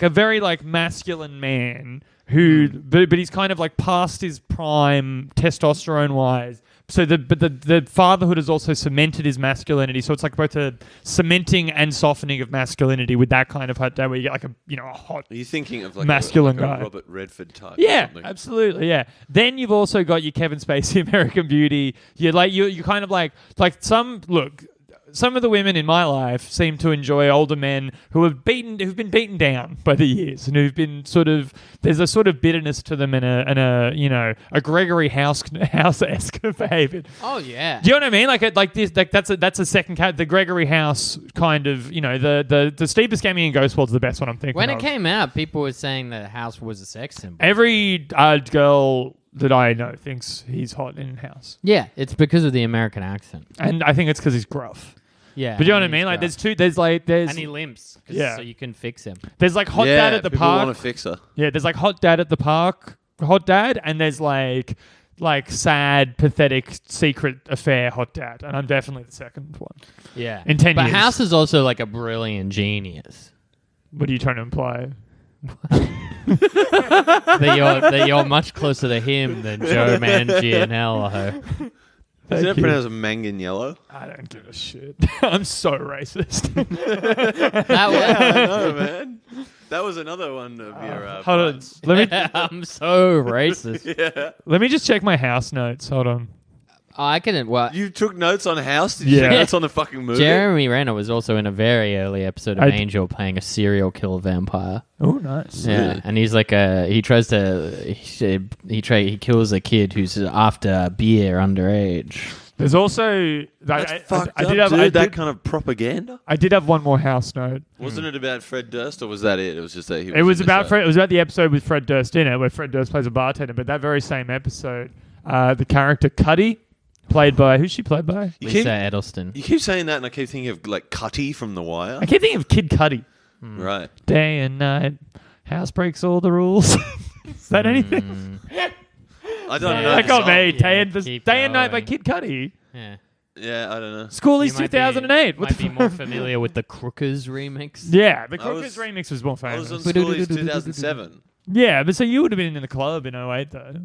S3: very like masculine man who, but he's kind of like past his prime testosterone wise. So the fatherhood has also cemented his masculinity. So it's like both a cementing and softening of masculinity with that kind of hot dad where you get like a hot.
S1: Are you thinking of like
S3: masculine
S1: a
S3: guy.
S1: Robert Redford type?
S3: Yeah,
S1: or something?
S3: absolutely. Yeah. Then you've also got your Kevin Spacey, American Beauty. You kind of like some of the women in my life seem to enjoy older men who've been beaten down by the years and who've been there's a sort of bitterness to them and a Gregory House-esque behavior.
S4: Oh yeah.
S3: Do you know what I mean? That's a second cat. The Gregory House kind of, the Steve Buscemi and Ghostwald's the best one I'm thinking
S4: When
S3: of.
S4: it came out, people were saying that House was a sex symbol.
S3: Every girl that I know thinks he's hot in House.
S4: Yeah, it's because of the American accent.
S3: And I think it's because he's gruff.
S4: Yeah.
S3: But you know what I
S4: and
S3: mean?
S4: he's
S3: Like,
S4: gruff.
S3: there's
S4: And he limps.
S3: Yeah.
S4: So you can fix him.
S3: there's like hot
S1: Yeah,
S3: dad at the
S1: people
S3: park.
S1: want to fix her.
S3: Yeah, there's like hot dad at the park, hot dad, and there's like sad, pathetic, secret affair hot dad. And I'm definitely the second one.
S4: Yeah.
S3: In 10
S4: but
S3: years.
S4: House is also like a brilliant genius.
S3: What are you trying to imply?
S4: that you're much closer to him than Joe Manganiello.
S1: Is
S3: Thank
S1: that
S3: you.
S1: pronounced Manganiello?
S3: I don't give a shit. I'm so racist.
S4: That
S1: I know, man. That was another one of your
S3: Hold on.
S1: points.
S4: I'm so racist.
S1: Yeah.
S3: Let me just check my house notes. Hold on.
S4: I couldn't. Well,
S1: You took notes on House? Did you
S3: Yeah.
S1: take notes on the fucking movie?
S4: Jeremy Renner was also in a very early episode of
S3: I-
S4: Angel playing a serial killer vampire.
S3: Oh, nice.
S4: Yeah,
S1: Really?
S4: and he's like he kills a kid who's after beer underage.
S3: There's also
S1: That's fucked
S3: I
S1: up,
S3: did have
S1: dude.
S3: I
S1: That
S3: did,
S1: kind of propaganda?
S3: I did have one more house note.
S1: Wasn't it about Fred Durst, or was that it? It was just that he was
S3: It was
S1: in the
S3: about
S1: show.
S3: Fred, it was about the episode with Fred Durst in it, where Fred Durst plays a bartender. But that very same episode, the character Cuddy, played by who's she played by?
S1: You
S4: Lisa
S1: keep,
S4: Edelstein.
S1: you keep saying that, and I keep thinking of like Cutty from The Wire.
S3: I keep thinking of Kid Cudi.
S1: Right.
S3: Day and night, house breaks all the rules. Is that anything?
S1: I don't
S4: Yeah.
S1: know.
S3: That
S1: the
S3: got
S1: song.
S3: me.
S4: Yeah,
S3: Day and Night by
S4: keep
S3: Kid Cudi.
S4: Yeah.
S1: Yeah, I don't know.
S3: Schoolies
S4: You might be-
S3: 2008. What
S4: Might
S3: the
S4: be
S3: fuck?
S4: more familiar with the Crookers remix.
S3: Yeah, the
S1: I was-
S3: Crookers remix was more
S1: I was
S3: famous.
S1: on Schoolies 2007.
S3: Yeah, but so you would have been in the club in 08 though.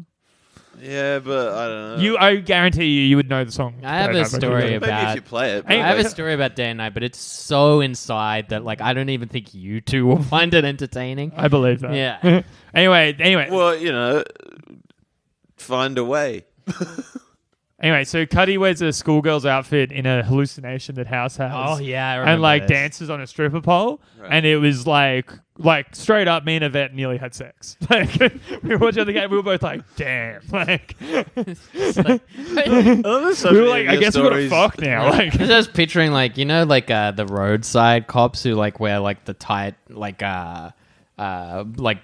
S1: Yeah, but I don't know.
S3: I guarantee you would know the song.
S4: I have
S3: Day
S4: a
S3: and Night by Kid
S4: story
S3: Cudi.
S1: Maybe
S4: about-
S1: if you play it.
S3: Hey,
S4: I have
S1: but-
S4: a story about Day and Night, but it's so inside that like I don't even think you two will find it entertaining.
S3: I believe that.
S4: Yeah.
S3: Anyway.
S1: well, find a way.
S3: Anyway, so Cuddy wears a schoolgirl's outfit in a hallucination that House has.
S4: Oh yeah, I remember
S3: And like
S4: this.
S3: dances on a stripper pole,
S1: Right.
S3: and it was like straight up, me and Yvette nearly had sex. Like we were watching the game, we were both like, "Damn!" Like we were like, "I guess we gotta fuck now." Like,
S4: I'm just picturing the roadside cops who like wear like the tight like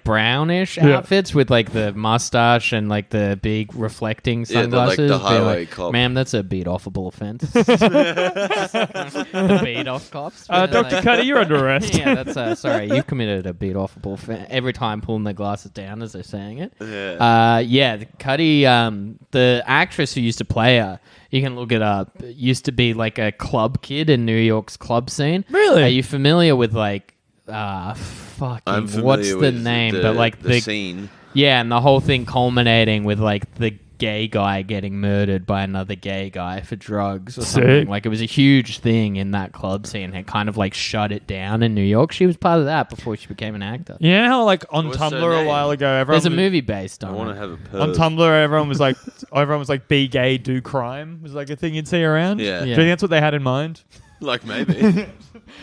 S4: brownish
S3: Yeah.
S4: outfits with like the mustache and like the big reflecting
S1: Yeah, the, like,
S4: sunglasses.
S1: the
S4: Be
S1: highway
S4: like,
S1: cop.
S4: Ma'am, that's a beat-offable offense. The beat-off cops.
S3: Dr. Cuddy, you're under arrest.
S4: Yeah, that's sorry. You committed a beat-offable offense every time pulling their glasses down as they're saying it.
S1: Yeah.
S4: The Cuddy, the actress who used to play her, you can look it up, used to be like a club kid in New York's club scene.
S3: Really?
S4: Are you familiar with like,
S1: I'm
S4: fucking,
S1: familiar
S4: what's the
S1: with
S4: name? But like
S1: the scene.
S4: yeah, and the whole thing culminating with like the gay guy getting murdered by another gay guy for drugs or
S3: Sick.
S4: something. Like, it was a huge thing in that club scene. It kind of like shut it down in New York. She was part of that before she became an actor.
S3: You know how like on
S1: What's her
S3: Tumblr a
S1: name?
S3: while ago, everyone
S4: There's a
S3: was-
S4: movie based
S1: I
S4: on
S1: want
S4: it.
S1: to have a
S3: on
S1: perv.
S3: Tumblr, everyone was like, be gay, do crime was like a thing you'd see around.
S1: Yeah.
S3: Do you think that's what they had in mind?
S1: Like maybe.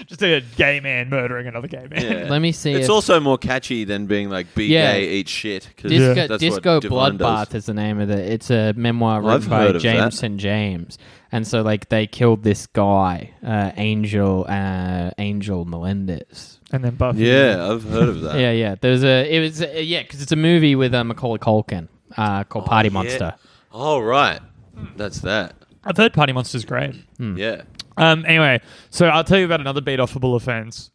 S3: Just a gay man murdering another gay man.
S1: Yeah.
S4: Let me see
S1: It's
S4: if-
S1: also more catchy than being like, be
S4: Yeah.
S1: gay, eat shit. 'cause
S3: Yeah.
S1: that's
S4: Disco
S1: what Divine
S4: Bloodbath
S1: does.
S4: is the name of it. It's a memoir
S1: Well, I've
S4: written by
S1: heard of
S4: James
S1: that.
S4: St. James. And so, like, they killed this guy, Angel Melendez.
S3: And then Buffy.
S1: Yeah, I've heard of that.
S4: Yeah. Because it's a movie with Macaulay Culkin called Party Monster.
S1: Oh, right. That's that.
S3: I've heard Party Monster's great.
S1: Yeah.
S3: Anyway, so I'll tell you about another beat-offable offense.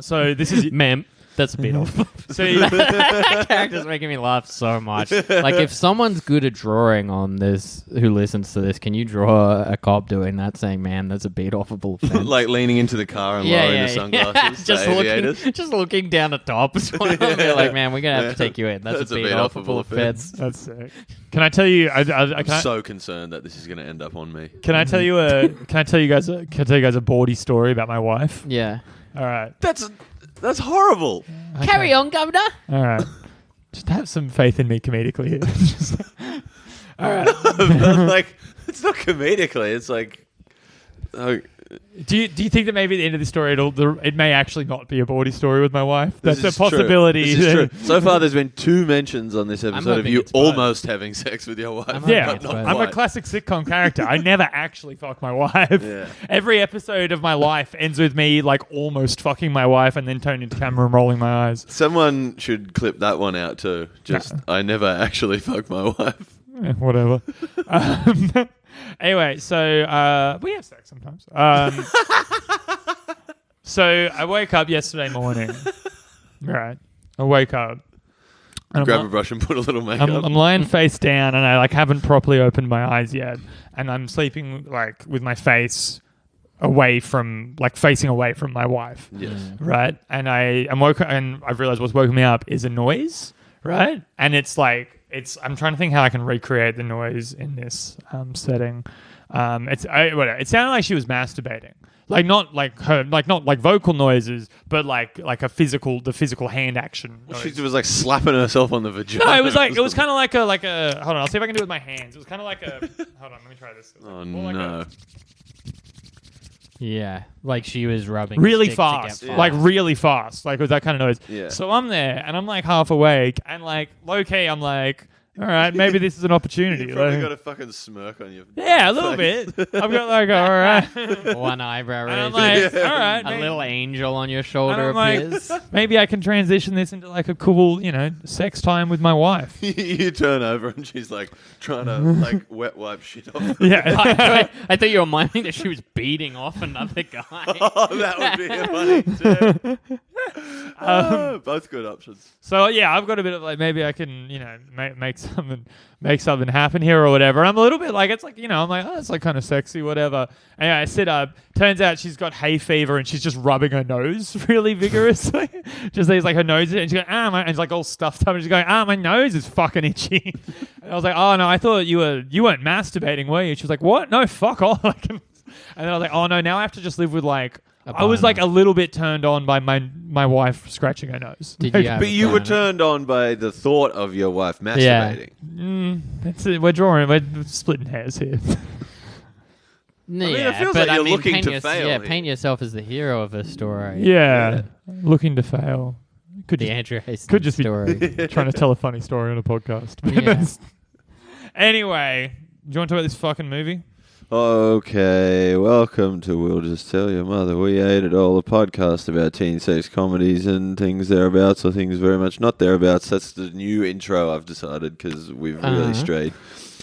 S3: So this is
S4: Ma'am, that's a bit off.
S3: so
S4: That character's making me laugh so much. Like, if someone's good at drawing on this, who listens to this, can you draw a cop doing that, saying, "Man, that's a beat-offable offense"?
S1: Like leaning into the car and lowering the sunglasses.
S4: just
S1: to aviators.
S4: just looking down the top as well. They're like, "Man, we're gonna have to take you in. That's a beat-offable offense."
S3: that's sick. Can I tell you?
S1: I'm
S3: can, I,
S1: so concerned that this is going to end up on me.
S3: can I tell you a? Can I tell you guys a bawdy story about my wife?
S4: Yeah.
S3: All right.
S1: That's horrible.
S4: Carry on, Governor.
S3: All right. Just have some faith in me comedically here. Just- all right.
S1: Like, it's not comedically. It's like, oh,
S3: Do you think that maybe at the end of the story it may actually not be a bawdy story with my wife? That's
S1: this
S3: a
S1: is true.
S3: possibility.
S1: This is true. So far, there's been 2 mentions on this episode of
S4: hoping
S1: you
S4: it's both.
S1: almost having sex with your wife.
S4: I'm
S3: Yeah,
S4: hoping it's both.
S3: I'm a classic sitcom character. I never actually fuck my wife.
S1: Yeah.
S3: Every episode of my life ends with me like almost fucking my wife and then turning to camera and rolling my eyes.
S1: Someone should clip that one out too. Just, I never actually fucked my wife.
S3: Whatever. Anyway, so we have sex sometimes. So I woke up yesterday morning. Right. I woke up. And
S1: Grab
S3: I'm,
S1: a brush and put a little makeup.
S3: I'm lying face down and I like haven't properly opened my eyes yet. And I'm sleeping like with my face away from like facing away from my wife.
S1: Yes.
S3: Right. And I'm woke and I've realized what's woken me up is a noise. Right. And it's like I'm trying to think how I can recreate the noise in this setting. Whatever. It sounded like she was masturbating. Like not like her, like not like vocal noises, but like the physical hand action. Noise.
S1: She was like slapping herself on the vagina.
S3: No, it was kind of like a. Hold on, I'll see if I can do it with my hands. It was kind of like a. Hold on, let me try this.
S1: Oh
S3: More like
S1: no.
S4: Yeah, like she was rubbing
S3: really
S4: stick to get
S3: fast,
S1: Yeah.
S3: like really fast, like with that kind of noise.
S1: Yeah.
S3: So I'm there and I'm like half awake and like low key, I'm like, all right, maybe this is an opportunity.
S1: You probably
S3: like-
S1: got a fucking smirk on your
S3: yeah, a little
S1: face.
S3: bit. I've got like, all right.
S4: one eyebrow
S3: And I'm
S4: raised.
S3: like, all right,
S4: A
S3: maybe,
S4: little angel on your
S3: and
S4: shoulder
S3: I'm like,
S4: appears.
S3: maybe I can transition this into like a cool, sex time with my wife.
S1: You turn over and she's like trying to like wet wipe shit off.
S3: Yeah.
S4: I thought you were miming that she was beating off another guy.
S1: Oh, that would be funny too. Both good options.
S3: So yeah, I've got a bit of like maybe I can make something happen here or whatever. I'm a little bit like it's like I'm like oh it's like kind of sexy whatever. Anyway, I sit up. Turns out she's got hay fever and she's just rubbing her nose really vigorously. Just there's like her nose and she's going and she's like all stuffed up and she's going my nose is fucking itchy. And I was like oh no I thought you weren't masturbating were you? She was like what no fuck off. And then I was like oh no now I have to just live with like. I was like a little bit turned on by my wife scratching her nose.
S4: Did you have
S1: But
S4: a
S1: you were
S4: boner?
S1: turned on by the thought of your wife masturbating.
S3: We're splitting hairs here.
S1: mean, it feels like you're looking to fail
S4: Yeah,
S1: here.
S4: paint yourself as the hero of a story.
S3: yeah, looking to fail. Could
S4: The
S3: just,
S4: Andrew Hastings
S3: could just be
S4: story.
S3: trying to tell a funny story on a podcast.
S4: Yeah.
S3: Anyway, do you want to talk about this fucking movie?
S1: Okay, welcome to We'll Just Tell Your Mother. We ate it all, a podcast about teen sex comedies and things thereabouts or things very much not thereabouts. That's the new intro I've decided because we've really strayed.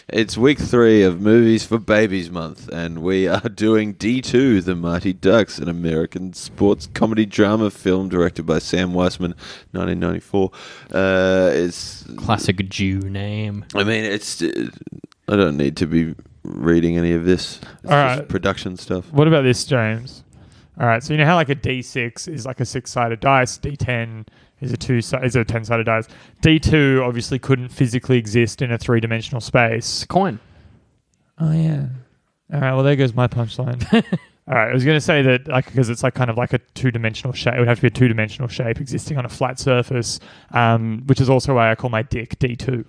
S1: It's week 3 of Movies for Babies Month, and we are doing D2, The Mighty Ducks, an American sports comedy drama film directed by Sam Weisman, 1994. It's
S4: Classic Jew name.
S1: I mean, it's. I don't need to be reading any of this. It's
S3: All
S1: just
S3: right.
S1: production stuff.
S3: What about this, James? All right, so you know how like a D6 is like a 6-sided dice, D10 is a 10-sided dice. D2 obviously couldn't physically exist in a 3-dimensional space.
S4: Coin.
S3: Oh yeah. All right. Well, there goes my punchline. All right. I was going to say that because it's kind of like a 2-dimensional shape. It would have to be a 2-dimensional shape existing on a flat surface, which is also why I call my dick D2.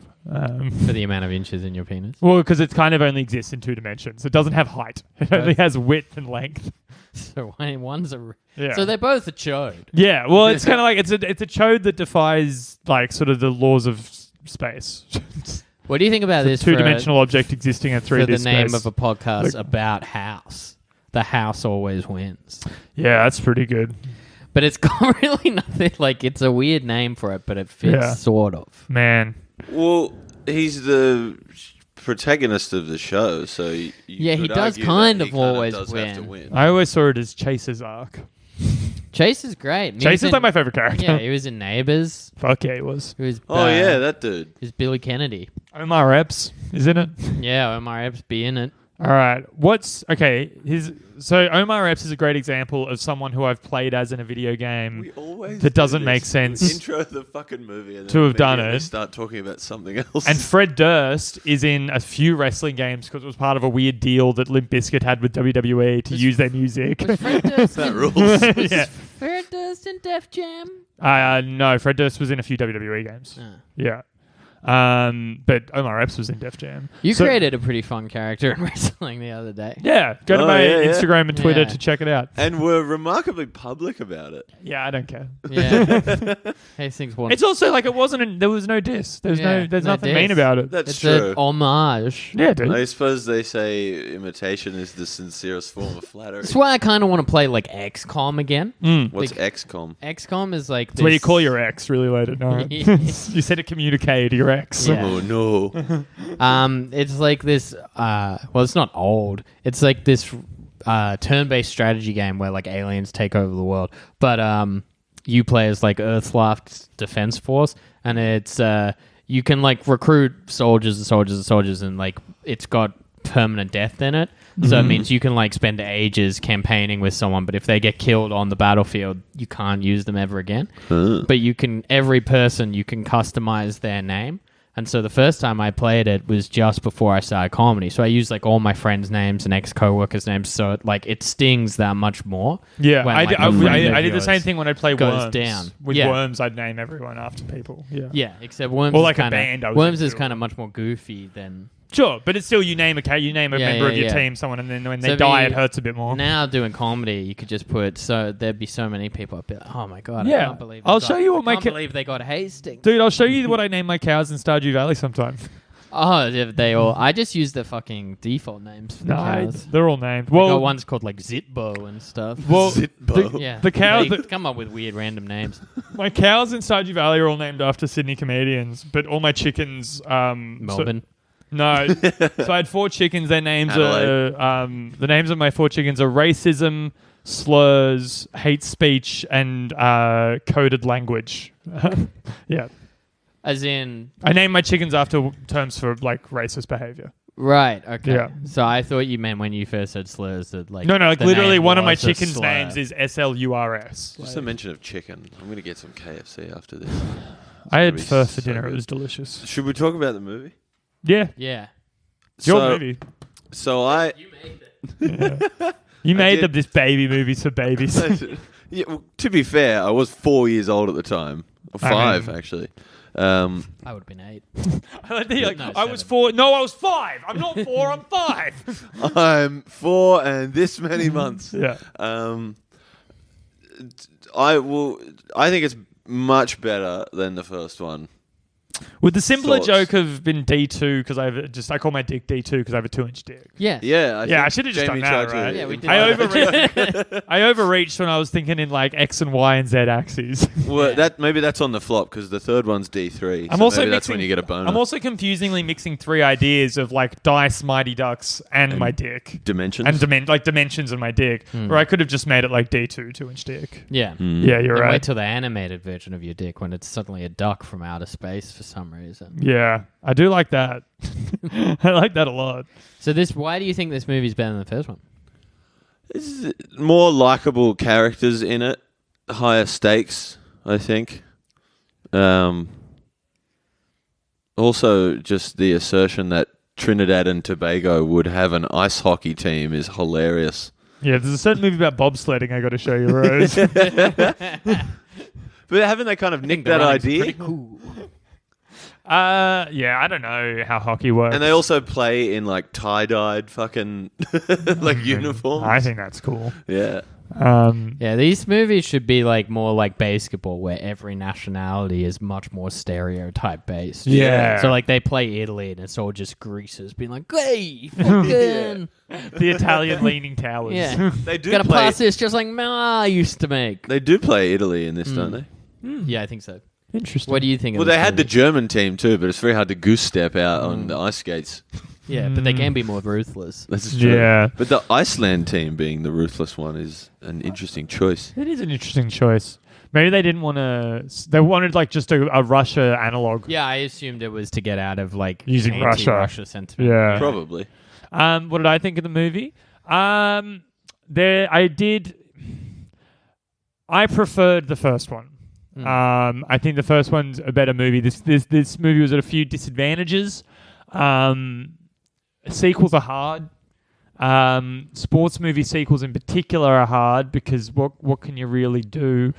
S4: For the amount of inches in your penis.
S3: Well, because it kind of only exists in 2 dimensions. It doesn't have height. It only has width and length.
S4: So one's a...
S3: Yeah.
S4: So they're both a chode.
S3: Yeah. Well, it's kind of like it's a chode that defies sort of the laws of space.
S4: What do you think about this?
S3: 2-dimensional object existing in 3D
S4: for the
S3: space.
S4: name of a podcast about house. The house always wins.
S3: Yeah, that's pretty good.
S4: But it's got really nothing. Like, it's a weird name for it, but it fits sort of.
S3: Man.
S1: Well, he's the protagonist of the show, so
S4: Yeah, he
S1: could
S4: does
S1: argue
S4: kind
S1: that
S4: of
S1: he
S4: always
S1: does
S4: win.
S1: have to win.
S3: I always saw it as Chase's arc.
S4: Chase is great.
S3: Chase is like my favorite character.
S4: Yeah, he was in Neighbours.
S3: Fuck yeah, he was.
S4: He was,
S1: Oh yeah, that dude.
S4: he was Billy Kennedy.
S3: Omar Epps is in it.
S4: Yeah, Omar Epps be in it.
S3: All right. So Omar Epps is a great example of someone who I've played as in a video game.
S1: We always
S3: That
S1: do
S3: doesn't
S1: this.
S3: make sense.
S1: We intro the fucking movie and
S3: To
S1: then
S3: have done
S1: immediately
S3: it.
S1: Start talking about something else.
S3: And Fred Durst is in a few wrestling games because it was part of a weird deal that Limp Bizkit had with WWE to use their music.
S4: Was Fred Durst
S1: that
S4: in,
S1: rules.
S3: Yeah.
S4: Fred Durst in Def Jam?
S3: No, Fred Durst was in a few WWE games.
S4: Ah.
S3: Yeah. But Omar Epps was in Def Jam.
S4: You
S3: So-
S4: created a pretty fun character in wrestling the other day.
S3: Yeah, go to
S1: Oh,
S3: my
S1: yeah, yeah.
S3: Instagram and Twitter
S4: Yeah.
S3: to check it out.
S1: And we're remarkably public about it.
S3: Yeah, I don't care.
S4: Yeah. Hastings won.
S3: It's also like it wasn't. There was no diss. There's
S4: Yeah,
S3: there's
S4: no
S3: nothing
S4: diss.
S3: mean about it.
S1: That's
S4: It's
S1: true.
S4: an homage.
S3: Yeah, dude.
S1: I suppose they say imitation is the sincerest form of flattery.
S4: That's why I kind of want to play like XCOM again.
S1: What's
S4: Like-
S1: XCOM?
S4: XCOM is like
S3: It's where you
S4: this-
S3: call your ex really late at night. you said to communicate to your ex.
S4: Yeah.
S1: Oh no!
S4: It's like this. Well, it's not old. It's like this turn-based strategy game where like aliens take over the world, but you play as like Earth's defense force, and it's you can like recruit soldiers, and like it's got permanent death in it. So it means you can like spend ages campaigning with someone, but if they get killed on the battlefield, you can't use them ever again. But you can every person you can customize their name. And so the first time I played it was just before I started comedy. So I used like all my friends' names and ex-coworkers' names. So it stings that much more.
S3: Yeah,
S4: when,
S3: I
S4: like,
S3: did,
S4: a friend of
S3: I did the
S4: yours
S3: same thing when I played
S4: goes
S3: Worms.
S4: down.
S3: With
S4: Yeah.
S3: Worms, I'd name everyone after people. Yeah.
S4: Yeah, except Worms
S3: Or
S4: is
S3: like a
S4: kinda,
S3: band I was
S4: Worms is
S3: into.
S4: kind of much more goofy than...
S3: Sure, but it's still you name a member
S4: Yeah,
S3: of your
S4: yeah.
S3: team, someone, and then when
S4: So
S3: they die,
S4: the-
S3: it hurts a bit more.
S4: Now doing comedy, you could just put... So there'd be so many people. I'd be like, oh my God, I
S3: Yeah.
S4: can't believe
S3: I'll
S4: they
S3: show
S4: got-
S3: you what my
S4: I can't
S3: ca-
S4: believe they got Hastings.
S3: Dude, I'll show you what I name my cows in Stardew Valley sometime.
S4: Oh, yeah, they all... I just use the fucking default names for the cows.
S3: they're all named.
S4: I got
S3: Well,
S4: one's called like Zitbo and stuff.
S3: well,
S1: Zitbo.
S4: Yeah,
S3: the cows.
S4: They come up with weird random names.
S3: My cows in Stardew Valley are all named after Sydney comedians, but all my chickens,
S4: Melbourne.
S3: No. So I had 4 chickens. Their names are the names of my 4 chickens are racism, slurs, hate speech, and coded language. Yeah.
S4: As in,
S3: I named my chickens after terms for like racist behavior.
S4: right? Okay.
S3: Yeah.
S4: So I thought you meant when you first said slurs that like
S3: No, like
S4: the
S3: literally
S4: name
S3: one of my
S4: was a
S3: chickens'
S4: slur.
S3: names is SLURS.
S1: Just a mention of chicken. I'm going to get some KFC after this.
S3: I had
S1: It's
S3: fur
S1: gonna
S3: for
S1: be
S3: dinner.
S1: so
S3: It
S1: good.
S3: was delicious.
S1: Should we talk about the movie?
S3: Yeah.
S4: Yeah.
S3: It's your
S1: So-
S3: movie.
S1: So I...
S4: You made it.
S3: You made
S1: did-
S3: this baby movies for babies.
S1: yeah, well, to be fair, I was 4 years old at the time. Or
S3: I
S1: 5,
S3: mean-
S1: actually.
S4: I would have been 8.
S3: I like that you're like,
S4: No,
S3: I was
S4: 7.
S3: 4. No, I was 5. I'm not 4. I'm 5.
S1: I'm 4 and this many months.
S3: Yeah.
S1: I think it's much better than the first one.
S3: Would the simpler
S1: Thoughts?
S3: joke have been D2 because I call my dick D2 because I have a 2-inch dick.
S4: Yeah.
S1: Yeah,
S3: I should have just done that, right?
S4: Yeah, we did.
S3: I
S4: that.
S3: I overreached when I was thinking in like X and Y and Z axes.
S1: Well,
S4: Yeah.
S1: maybe that's on the flop because the third one's D3.
S3: I'm
S1: so
S3: also
S1: maybe that's
S3: mixing,
S1: when you get a boner.
S3: I'm also confusingly mixing 3 ideas of like dice, Mighty Ducks, and my dick.
S1: Dimensions.
S3: And dimensions of my dick. Where I could have just made it like D2, 2-inch dick.
S4: Yeah.
S3: Yeah, you're
S4: And
S3: right.
S4: wait till the animated version of your dick when it's suddenly a duck from outer space for some reason.
S3: Yeah, I do like that. I like that a lot.
S4: So why do you think this movie's better than the first one?
S1: More likable characters in it, higher stakes, I think. Also, just the assertion that Trinidad and Tobago would have an ice hockey team is hilarious.
S3: Yeah, there's a certain movie about bobsledding I got to show you, Rose.
S1: But haven't they kind of nicked that idea?
S4: Cool.
S3: Yeah, I don't know how hockey works.
S1: And they also play in like tie-dyed fucking like uniforms.
S3: I think that's cool.
S1: Yeah.
S4: Yeah, these movies should be like more like basketball, where every nationality is much more stereotype based.
S3: Yeah.
S4: So like they play Italy, and it's all just greasers being like, "Hey, fucking
S3: The Italian leaning towers.
S4: yeah,
S1: They do
S4: gotta
S1: play.
S4: pass this just like Ma used to make."
S1: They do play Italy in this, don't they?
S4: Yeah, I think so.
S3: Interesting.
S4: What do you think?
S1: Well,
S4: of
S1: they
S4: this
S1: had the
S4: movie?
S1: German team too, but it's very hard to goose step out on the ice skates.
S4: Yeah, but they can be more ruthless.
S1: This is true.
S3: Yeah.
S1: But the Iceland team being the ruthless one is an interesting choice.
S3: It is an interesting choice. Maybe they didn't want to. They wanted like just a Russia analog.
S4: Yeah, I assumed it was to get out of like
S3: Using Russia.
S4: Russia sentiment.
S3: Yeah.
S1: Probably.
S3: What did I think of the movie? I preferred the first one. I think the first one's a better movie. This movie was at a few disadvantages. Sequels are hard. Sports movie sequels in particular are hard because what can you really do?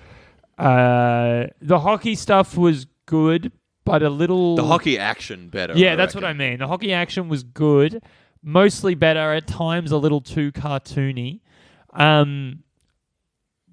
S3: The hockey stuff was good, but a little...
S1: The hockey action better.
S3: Yeah, that's what I mean. The hockey action was good, mostly better, at times a little too cartoony.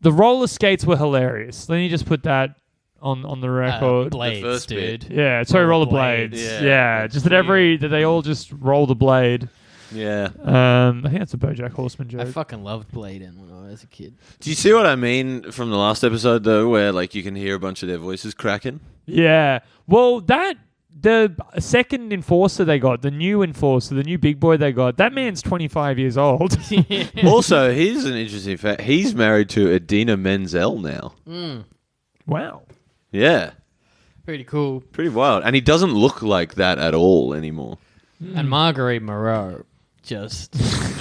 S3: The roller skates were hilarious. Let me just put that on the record.
S4: Blades,
S1: The first
S4: dude.
S1: bit.
S3: Yeah, sorry, roller
S4: Rollerblades.
S3: blades.
S1: Yeah,
S3: Yeah,
S1: that's
S3: just that they all just roll the blade.
S1: Yeah.
S3: I think that's a BoJack Horseman
S4: I
S3: joke.
S4: fucking loved blading when I was a kid.
S1: Do you see what I mean from the last episode though, where like you can hear a bunch of their voices cracking?
S3: Yeah. Well, the second enforcer they got, the new enforcer, the new big boy they got, that man's 25 years old.
S1: Also, here's an interesting fact: he's married to Idina Menzel now.
S3: Wow.
S1: Yeah,
S4: Pretty cool.
S1: pretty wild. And he doesn't look like that at all anymore.
S4: And Marguerite Moreau just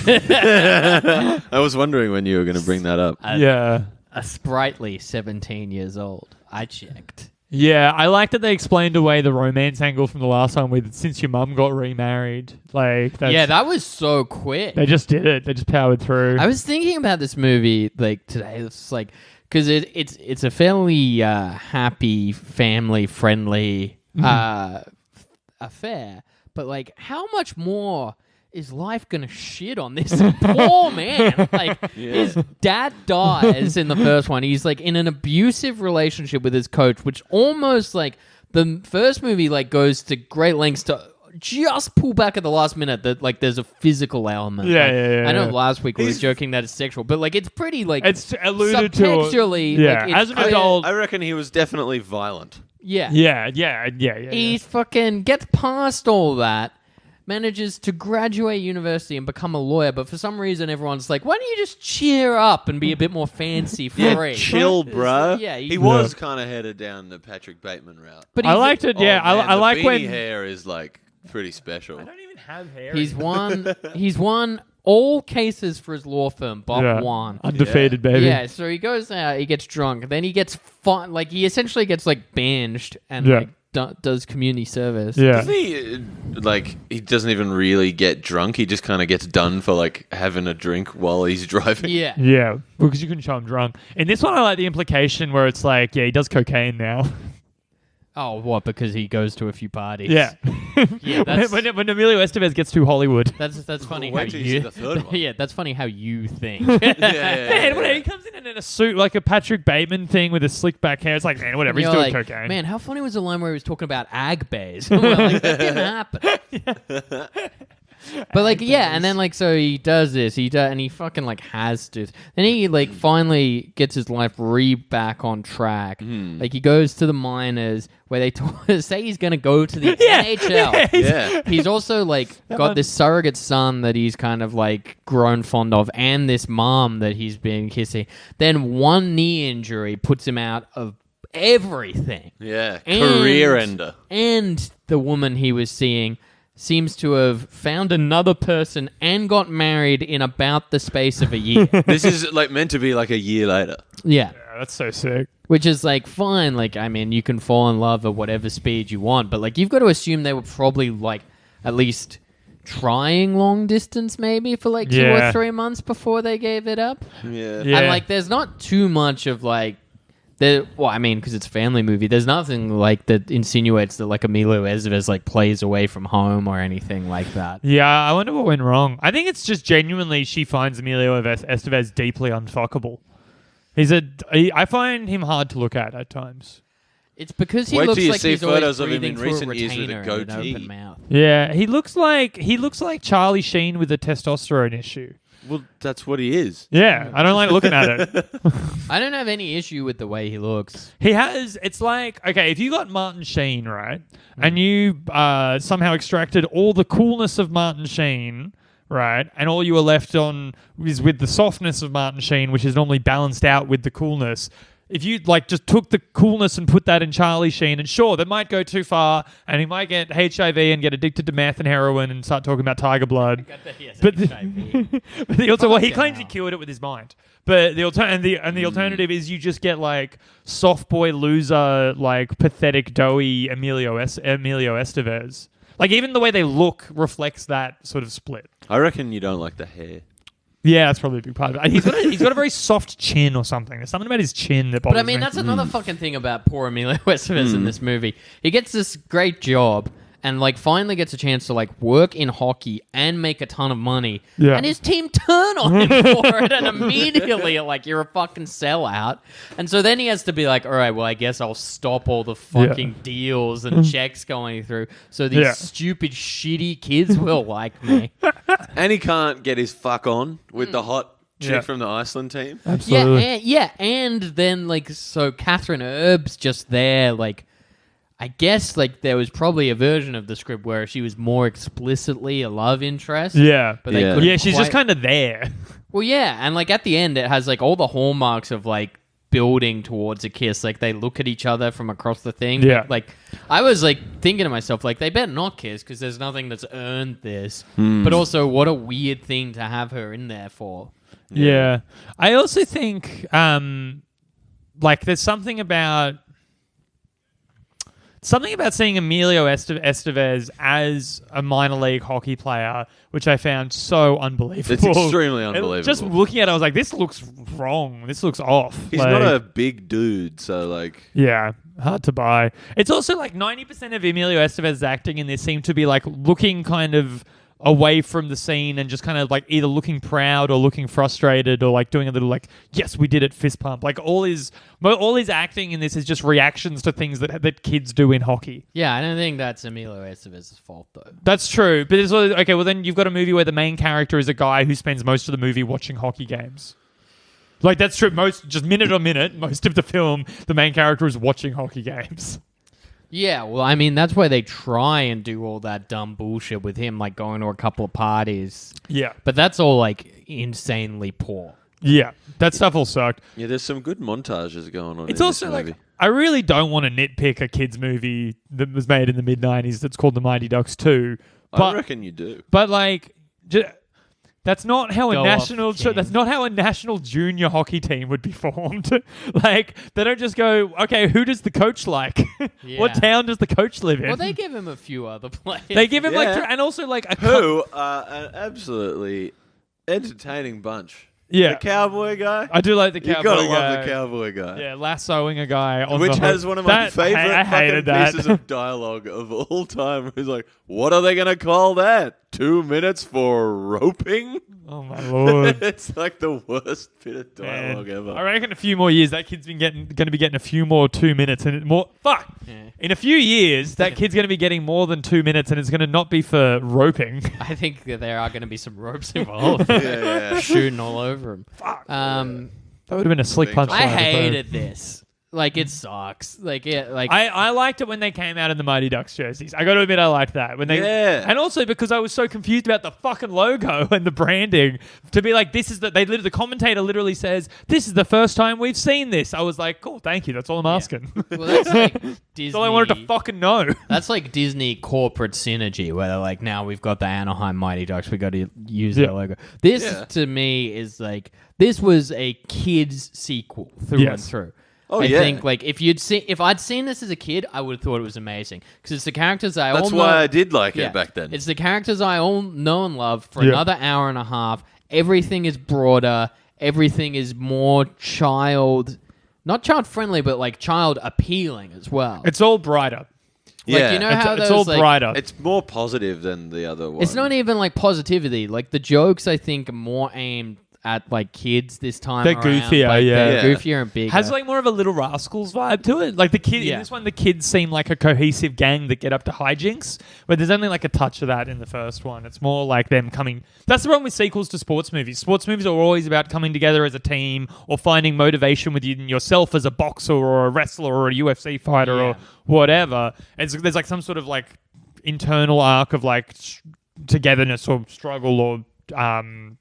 S1: I was wondering when you were going to bring that up.
S3: Yeah.
S4: a sprightly 17 years old. I checked.
S3: Yeah, I like that they explained away the romance angle from the last one with since your mum got remarried. Like,
S4: Yeah, that was so quick.
S3: they just did it. They just powered through.
S4: I was thinking about this movie like today. It's like because it's a fairly happy, family friendly affair, but like how much more is life gonna shit on this poor man? Like his dad dies in the first one. He's like in an abusive relationship with his coach, which almost like the first movie like goes to great lengths to just pull back at the last minute that like there's a physical element.
S3: Yeah,
S4: Like,
S3: yeah.
S4: I know last week we were joking that it's sexual, but like it's pretty like
S3: It's alluded to.
S4: subtextually.
S3: Yeah,
S4: like, it's
S3: as an
S4: clear-
S3: adult.
S1: I reckon he was definitely violent.
S4: Yeah,
S3: Yeah.
S4: he fucking gets past all that, manages to graduate university and become a lawyer, but for some reason everyone's like, why don't you just cheer up and be a bit more fancy free?
S1: Chill, bruh.
S4: Yeah,
S1: he was kind of headed down the Patrick Bateman route.
S4: But
S3: I
S4: he's-
S3: liked it. Yeah,
S1: Oh, man,
S3: I
S1: the
S3: like
S1: beanie
S3: when
S1: hair is like pretty special.
S3: I don't even have hair.
S4: He's won all cases for his law firm, Bob Wan.
S3: Undefeated, baby.
S4: Yeah, so he goes out, he gets drunk, then he gets like he essentially gets like banished and
S3: Yeah.
S4: like does community service.
S3: Yeah.
S1: Doesn't he, like, he doesn't even really get drunk. He just kind of gets done for, like, having a drink while he's driving.
S4: Yeah.
S3: Yeah, because you couldn't show him drunk. In this one, I like the implication where it's like, yeah, he does cocaine now.
S4: Oh, what? Because he goes to a few parties.
S3: Yeah.
S4: Yeah, that's-
S3: when Emilio Estevez gets to Hollywood.
S4: That's funny
S1: Wait
S4: how
S1: till you see
S4: you.
S1: the third one.
S4: Yeah, that's funny how you think.
S3: Man, whatever, he comes in a suit like a Patrick Bateman thing with a slick back hair. It's like, man, whatever, he's
S4: You're
S3: doing
S4: like,
S3: cocaine.
S4: Man, how funny was the line where he was talking about ag bays? Well, like, that didn't happen. But like, yeah, and then like, so he does this, and he fucking like has to. Then he like finally gets his life back on track. Like he goes to the minors where they say he's gonna go to the NHL.
S1: Yeah.
S4: He's also like got this surrogate son that he's kind of like grown fond of, and this mom that he's been kissing. Then one knee injury puts him out of everything.
S1: Yeah.
S4: And-
S1: Career ender.
S4: And the woman he was seeing seems to have found another person and got married in about the space of a year.
S1: This is, like, meant to be, like, a year later.
S4: Yeah.
S3: Yeah, that's so sick.
S4: Which is like fine. Like, I mean, you can fall in love at whatever speed you want, but like you've got to assume they were probably like at least trying long distance maybe for like 2 or 3 months before they gave it up.
S1: Yeah.
S4: And like there's not too much of like well, I mean, because it's a family movie, there's nothing like that insinuates that like Emilio Estevez like plays away from home or anything like that.
S3: Yeah, I wonder what went wrong. I think it's just genuinely she finds Emilio Estevez deeply unfuckable. I find him hard to look at times.
S4: It's because he
S1: Wait
S4: looks
S1: till you
S4: like
S1: see
S4: he's always
S1: photos of him
S4: breathing
S1: in
S4: through
S1: recent
S4: a
S1: years with a
S4: retainer and an
S1: goatee.
S4: open mouth.
S3: Yeah, he looks like Charlie Sheen with a testosterone issue.
S1: Well, that's what he is.
S3: Yeah, I don't like looking at it.
S4: I don't have any issue with the way he looks.
S3: He has. It's like, okay, if you got Martin Sheen, right, and you somehow extracted all the coolness of Martin Sheen, right, and all you were left on is with the softness of Martin Sheen, which is normally balanced out with the coolness. If you like just took the coolness and put that in Charlie Sheen, and sure, that might go too far, and he might get HIV and get addicted to meth and heroin and start talking about tiger blood. But he claims he cured it with his mind. But the alternative is you just get like soft boy loser, like pathetic doughy Emilio Estevez. Like even the way they look reflects that sort of split.
S1: I reckon you don't like the hair.
S3: Yeah, that's probably a big part of it. He's got a very soft chin or something. There's something about his chin that bothers
S4: But I mean,
S3: me.
S4: that's another fucking thing about poor Emilio Estevez in this movie. He gets this great job and like finally gets a chance to like work in hockey and make a ton of money.
S3: Yeah.
S4: And his team turn on him for it and immediately are like, you're a fucking sellout. And so then he has to be like, all right, well, I guess I'll stop all the fucking deals and checks going through so these stupid, shitty kids will like me.
S1: And he can't get his fuck on with the hot chick
S3: Yeah.
S1: from the Iceland team.
S3: Absolutely.
S4: And then like so Catherine Erb's just there, like I guess like there was probably a version of the script where she was more explicitly a love interest.
S3: Yeah.
S4: But they
S1: Yeah.
S4: couldn't
S3: Yeah, she's just
S4: quite-
S3: kind of there.
S4: Well, yeah, and like at the end it has like all the hallmarks of like building towards a kiss. Like they look at each other from across the thing.
S3: Yeah.
S4: But, like I was like thinking to myself like they better not kiss because there's nothing that's earned this. But also what a weird thing to have her in there for.
S3: Yeah. I also think like there's something about seeing Emilio Estevez as a minor league hockey player, which I found so unbelievable.
S1: It's extremely unbelievable.
S3: Just looking at it, I was like, this looks wrong. This looks off.
S1: He's
S3: Like,
S1: not a big dude, so like...
S3: Yeah, hard to buy. It's also like 90% of Emilio Estevez's acting in this seemed to be like looking kind of away from the scene and just kind of like either looking proud or looking frustrated or like doing a little like, yes, we did it, fist pump. Like all his acting in this is just reactions to things that kids do in hockey.
S4: Yeah, I don't think that's Emilio Estevez's fault though.
S3: That's true. But it's okay, well then you've got a movie where the main character is a guy who spends most of the movie watching hockey games. Like that's true. Just minute on minute, most of the film, the main character is watching hockey games.
S4: Yeah, well, I mean, that's why they try and do all that dumb bullshit with him, like going to a couple of parties.
S3: Yeah.
S4: But that's all, like, insanely poor.
S3: Yeah. That stuff all sucked.
S1: Yeah, there's some good montages going on
S3: It's
S1: in
S3: also
S1: this
S3: like,
S1: movie.
S3: I really don't want to nitpick a kid's movie that was made in the mid-90s that's called The Mighty Ducks 2.
S1: I
S3: But,
S1: reckon you do.
S3: but like, that's not how
S4: Go
S3: a
S4: off,
S3: national
S4: King.
S3: that's not how a national junior hockey team would be formed. Like they don't just go, okay, who does the coach like?
S4: Yeah.
S3: What town does the coach live in?
S4: Well, they give him a few other players.
S3: They give him
S1: Yeah.
S3: and also like a
S1: Who are an absolutely entertaining bunch.
S3: yeah.
S1: The cowboy guy.
S3: I do like the
S1: You
S3: cowboy
S1: gotta
S3: guy.
S1: love the cowboy guy.
S3: Yeah, lassoing a guy on
S1: Which
S3: the
S1: has one of my favorite
S3: I
S1: fucking
S3: hated that.
S1: pieces of dialogue of all time. Who's like, what are they gonna call that? 2 minutes for roping?
S3: Oh my lord.
S1: It's like the worst bit of
S3: Man.
S1: dialogue ever.
S3: I reckon a few more years that kid's going to be getting a few more 2 minutes and more. Fuck.
S4: Yeah.
S3: In a few years, that kid's going to be getting more than 2 minutes, and it's going to not be for roping.
S4: I think that there are going to be some ropes involved.
S1: Yeah.
S4: Shooting all over him.
S3: That would have been a slick punch.
S4: I hated this. Like, it sucks. Like, it, like
S3: I liked it when they came out in the Mighty Ducks jerseys. I got to admit, I liked that when they.
S1: Yeah.
S3: And also because I was so confused about the fucking logo and the branding. To be like, this is the commentator literally says, "This is the first time we've seen this." I was like, "Cool, thank you. That's all I'm asking."
S4: well, that's like Disney.
S3: That's all I wanted to fucking know.
S4: That's like Disney corporate synergy, where they're like, now we've got the Anaheim Mighty Ducks, we got to use
S3: Yeah.
S4: their logo. This,
S1: Yeah.
S4: to me, is like, this was a kid's sequel through and
S3: Yes.
S4: through.
S1: Oh,
S4: I
S1: yeah.
S4: think like if I'd seen this as a kid, I would have thought it was amazing because it's the characters I all
S1: That's
S4: know.
S1: why I did like
S4: Yeah.
S1: it back then.
S4: It's the characters I all know and love for
S3: Yeah.
S4: another hour and a half. Everything is broader. Everything is more not child friendly, but like child appealing as well.
S3: It's all brighter.
S4: like
S1: yeah.
S4: you know how
S3: It's
S4: those
S3: all
S4: like,
S3: brighter.
S1: It's more positive than the other one.
S4: It's not even like positivity. Like the jokes, I think, are more aimed at like kids this time.
S3: They're
S4: around.
S3: goofier,
S4: Like,
S3: yeah.
S4: they're
S1: Yeah.
S4: goofier and bigger.
S3: Has like more of a Little Rascals vibe to it. Like the kid
S4: Yeah.
S3: in this one, the kids seem like a cohesive gang that get up to hijinks. But there's only like a touch of that in the first one. It's more like them coming. That's the problem with sequels to sports movies. Sports movies are always about coming together as a team or finding motivation within yourself as a boxer or a wrestler or a UFC fighter
S4: Yeah.
S3: or whatever. There's like some sort of like internal arc of like togetherness or struggle or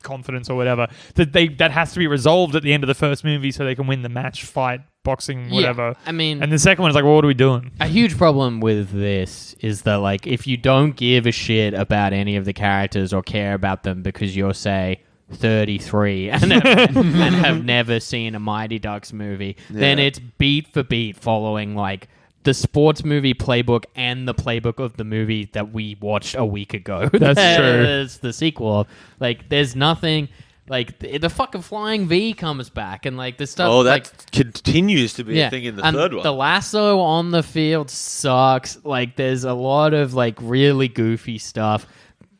S3: confidence or whatever that has to be resolved at the end of the first movie so they can win the match, fight, boxing, whatever.
S4: I mean,
S3: And the second one is like, well, what are we doing?
S4: a huge problem with this is that like if you don't give a shit about any of the characters or care about them because you're say 33 and have never seen a Mighty Ducks movie, then
S1: Yeah.
S4: it's beat for beat following like the sports movie playbook and the playbook of the movie that we watched a week ago.
S3: That's true.
S4: It's the sequel of like there's nothing like the fucking flying V comes back and like the stuff.
S1: Oh, that
S4: like,
S1: continues to be a thing in the
S4: and
S1: third one.
S4: The lasso on the field sucks. Like, there's a lot of like really goofy stuff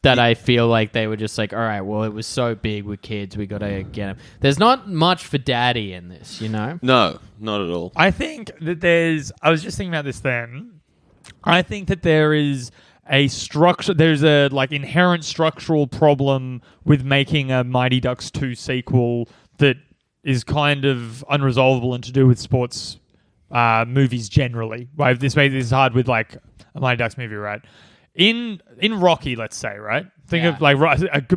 S4: that I feel like they were just like, all right, well, it was so big with kids, we gotta get him. There's not much for daddy in this, you know.
S1: No, not at all.
S3: I think that I was just thinking about this then. I think that there is there's a like inherent structural problem with making a Mighty Ducks 2 sequel that is kind of unresolvable and to do with sports movies generally. Right? This is hard with like a Mighty Ducks movie, right? In Rocky, let's say, right? Think of like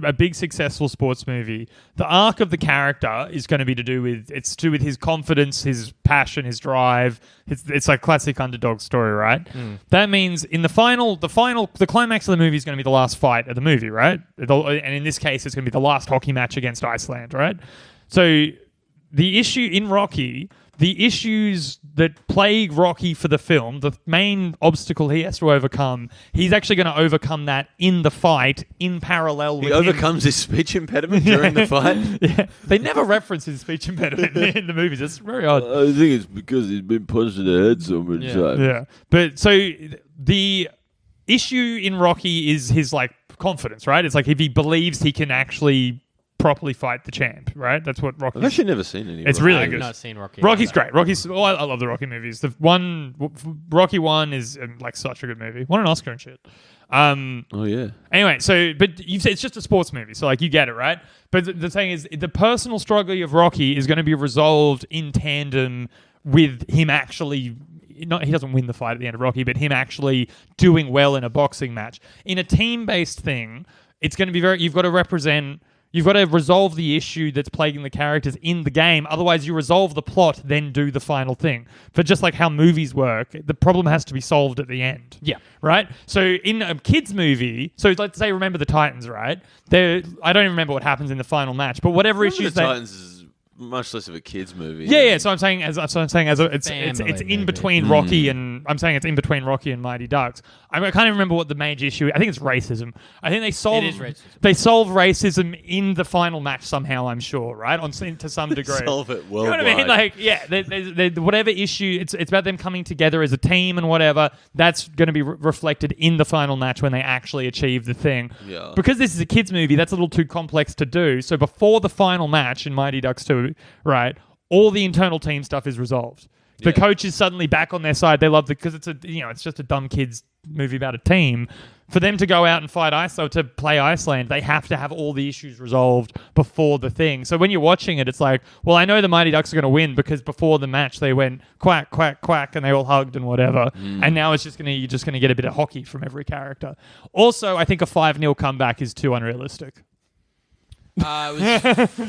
S3: a big successful sports movie. The arc of the character is going to be to do with his confidence, his passion, his drive. It's like classic underdog story, right? That means in the climax of the movie is going to be the last fight of the movie, right? And in this case, it's going to be the last hockey match against Iceland, right? So the issue in Rocky. The issues that plague Rocky for the film, the main obstacle he has to overcome, he's actually going to overcome that in the fight in parallel with
S1: He overcomes his speech impediment during the fight.
S3: Yeah, they never reference his speech impediment in the movies. It's very odd.
S1: I think it's because he's been punched in the head so many times.
S3: Yeah, but so the issue in Rocky is his like confidence, right? It's like if he believes he can actually properly fight the champ, right? That's what Rocky.
S1: I've actually never seen any.
S3: It's
S1: Rocky.
S3: really
S4: I've
S3: good.
S4: not seen Rocky.
S3: Rocky's
S4: either.
S3: great. I love the Rocky movies. Rocky 1 is like such a good movie. Won an Oscar and shit.
S1: Oh yeah.
S3: Anyway, but you say it's just a sports movie, so like you get it, right? But the thing is, the personal struggle of Rocky is going to be resolved in tandem with him actually. He doesn't win the fight at the end of Rocky, but him actually doing well in a boxing match. In a team-based thing, it's going to be you've got to resolve the issue that's plaguing the characters in the game. Otherwise, you resolve the plot, then do the final thing. But just like how movies work, the problem has to be solved at the end.
S4: Yeah.
S3: Right? So in a kid's movie, so let's say Remember the Titans, right? I don't even remember what happens in the final match, but whatever
S1: Remember
S3: issues
S1: the Titans is much less of a kids movie.
S3: yeah. So I'm saying it's
S4: Family
S3: in
S4: movie.
S3: between Rocky and I'm saying it's in between Rocky and Mighty Ducks. I can't even remember what the major issue. I think it's racism. I think they solve
S4: It is racism.
S3: They solve racism in the final match somehow. I'm sure, right? To some degree.
S1: Solve it
S3: You know what
S1: worldwide.
S3: I mean? Like, yeah, whatever issue, it's about them coming together as a team and whatever. That's going to be reflected in the final match when they actually achieve the thing.
S1: Yeah.
S3: Because this is a kids movie, that's a little too complex to do. So before the final match in Mighty Ducks 2, right, all the internal team stuff is resolved. The coach is suddenly back on their side. They love because it's just a dumb kids movie about a team. For them to go out and fight to play Iceland, they have to have all the issues resolved before the thing. So when you're watching it, it's like, well, I know the Mighty Ducks are going to win because before the match they went quack, quack, quack, and they all hugged and whatever. And now you're just going to get a bit of hockey from every character. Also, I think a 5-0 comeback is too unrealistic.
S4: It was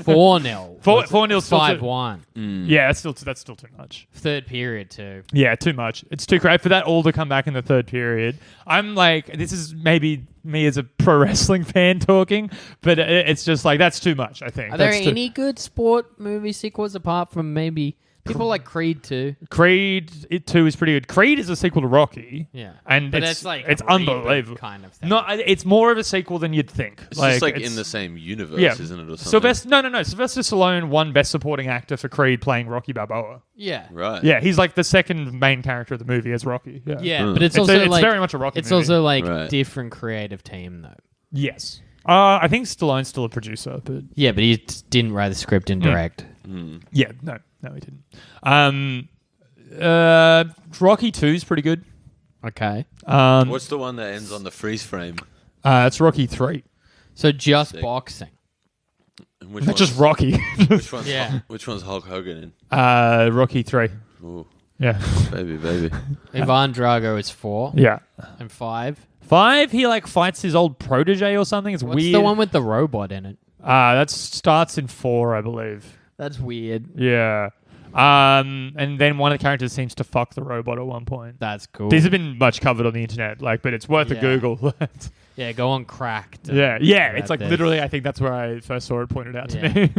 S4: 4-0.
S3: 4-0 still
S4: 5-1.
S3: Yeah, that's still too much.
S4: Third period too.
S3: Yeah, too much. It's too great for that all to come back in the third period. I'm like, this is maybe me as a pro wrestling fan talking, but it's just like that's too much. I think.
S4: Are there
S3: That's too-
S4: any good sport movie sequels apart from maybe People like Creed too.
S3: Creed 2 is pretty good. Creed is a sequel to Rocky.
S4: Yeah,
S3: And
S4: but
S3: it's
S4: like
S3: it's
S4: a reboot
S3: unbelievable.
S4: kind of thing.
S3: No, it's more of a sequel than you'd think.
S1: It's just like
S3: it's-
S1: in the same universe,
S3: yeah.
S1: isn't it? Or something?
S3: Sylvester, no. Sylvester Stallone won Best Supporting Actor for Creed playing Rocky Balboa.
S4: Yeah,
S1: Right.
S3: Yeah, he's like the second main character of the movie as Rocky. Yeah,
S4: yeah, but it's
S3: It's,
S4: also
S3: it's
S4: like
S3: very much a Rocky
S4: it's
S3: movie.
S4: also like
S1: Right.
S4: different creative team though.
S3: Yes. I think Stallone's still a producer, but
S4: Yeah, but he didn't write the script and direct.
S3: yeah, no, he didn't. Rocky 2 is pretty good.
S4: Okay,
S1: What's the one that ends on the freeze frame?
S3: It's Rocky 3.
S4: so just
S1: Sick.
S4: boxing.
S1: And which
S3: That's
S1: one's,
S3: just Rocky.
S1: which one's
S4: Yeah.
S1: which one's Hulk Hogan
S3: Rocky 3.
S1: in? Ooh,
S3: Yeah.
S1: baby.
S4: Ivan Drago is 4
S3: Yeah.
S4: and 5.
S3: 5, he like fights his old protege or something. It's
S4: What's
S3: weird.
S4: the one with the robot in it?
S3: That starts in 4, I believe.
S4: That's weird.
S3: Yeah. And then one of the characters seems to fuck the robot at one point.
S4: That's cool.
S3: These have been much covered on the internet, like, but it's worth a
S4: Yeah.
S3: Google.
S4: Yeah, go on Cracked.
S3: yeah,
S4: about
S3: it's like
S4: this.
S3: literally. I think that's where I first saw it pointed out to
S4: Yeah.
S3: me.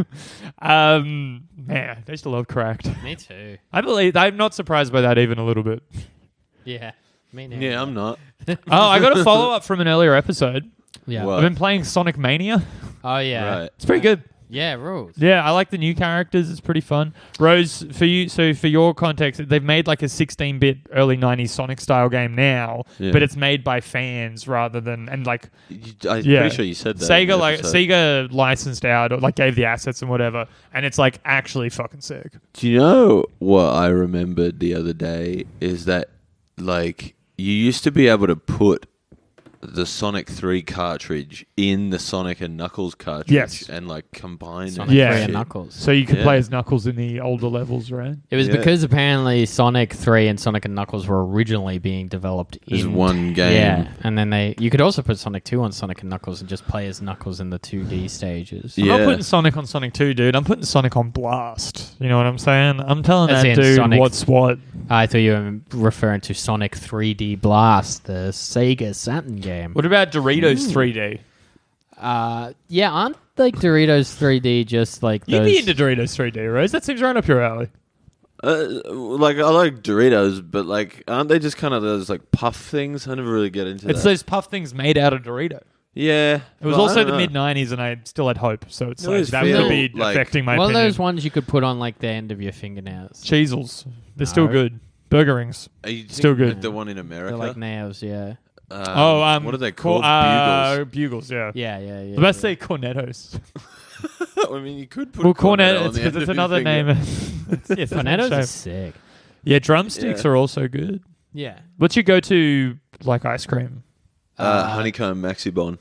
S3: Man, I used to love Cracked.
S4: Me too.
S3: I'm not surprised by that even a little bit.
S4: Yeah, me neither.
S1: Yeah, I'm not.
S3: Oh, I got a follow up from an earlier episode.
S4: Yeah.
S1: What?
S3: I've been playing Sonic Mania.
S4: Oh yeah.
S1: Right.
S3: It's pretty good.
S4: Yeah, rules.
S3: Yeah, I like the new characters. It's pretty fun. Rose, for you, so for your context, they've made like a 16-bit early 90s Sonic style game now,
S1: Yeah.
S3: but it's made by fans rather than I'm
S1: Pretty sure you said that. in the episode.
S3: Sega licensed out or like gave the assets and whatever, and it's like actually fucking sick.
S1: Do you know what I remembered the other day is that like you used to be able to put the Sonic 3 cartridge in the Sonic and Knuckles cartridge
S3: Yes.
S1: and like combine
S4: Sonic
S1: it.
S3: Yeah.
S4: 3 and
S1: Shit.
S4: Knuckles.
S3: So you can
S1: Yeah.
S3: play as Knuckles in the older levels, right?
S4: It was
S1: Yeah.
S4: because apparently Sonic 3 and Sonic and Knuckles were originally being developed
S1: As
S4: in
S1: one game.
S4: Yeah, and then you could also put Sonic 2 on Sonic and Knuckles and just play as Knuckles in the 2D stages.
S3: I'm
S1: Yeah.
S3: not putting Sonic on Sonic 2, dude. I'm putting Sonic on Blast. You know what I'm saying? I'm telling
S4: As
S3: that
S4: in
S3: dude
S4: Sonic-
S3: what's what.
S4: I thought you were referring to Sonic 3D Blast, the Sega Saturn game.
S3: What about Doritos 3D?
S4: Yeah, aren't like Doritos 3D just like
S3: You'd
S4: those?
S3: be into Doritos 3D, Rose. That seems right up your alley.
S1: Like I like Doritos, but like aren't they just kind of those like puff things? I never really get into
S3: It's
S1: that.
S3: those puff things made out of Dorito.
S1: Yeah,
S3: It was also the mid '90s, and I still had hope. So it's
S1: No,
S3: like
S1: it's
S3: that
S1: feel
S3: would be
S1: like-
S3: affecting my
S4: One of
S3: opinion.
S4: those ones you could put on like the end of your fingernails.
S3: Cheezels, they're still
S4: No.
S3: good. Burger rings.
S1: Are you
S3: Still
S1: thinking
S3: good.
S1: of the one in America?
S4: They're like nails, yeah.
S1: What are they called? Bugles.
S3: Bugles. Yeah.
S4: Yeah.
S3: The best say cornetos.
S1: I mean, you could put
S3: Well,
S1: cornetto
S3: cornet.
S1: on
S3: It's
S1: the end
S3: because it's
S1: of your
S3: another
S1: finger.
S3: name. Yeah,
S4: Cornettos is sick.
S3: Yeah, drumsticks
S1: Yeah.
S3: are also good.
S4: Yeah.
S3: What's your go-to like ice cream?
S1: Honeycomb Maxibon.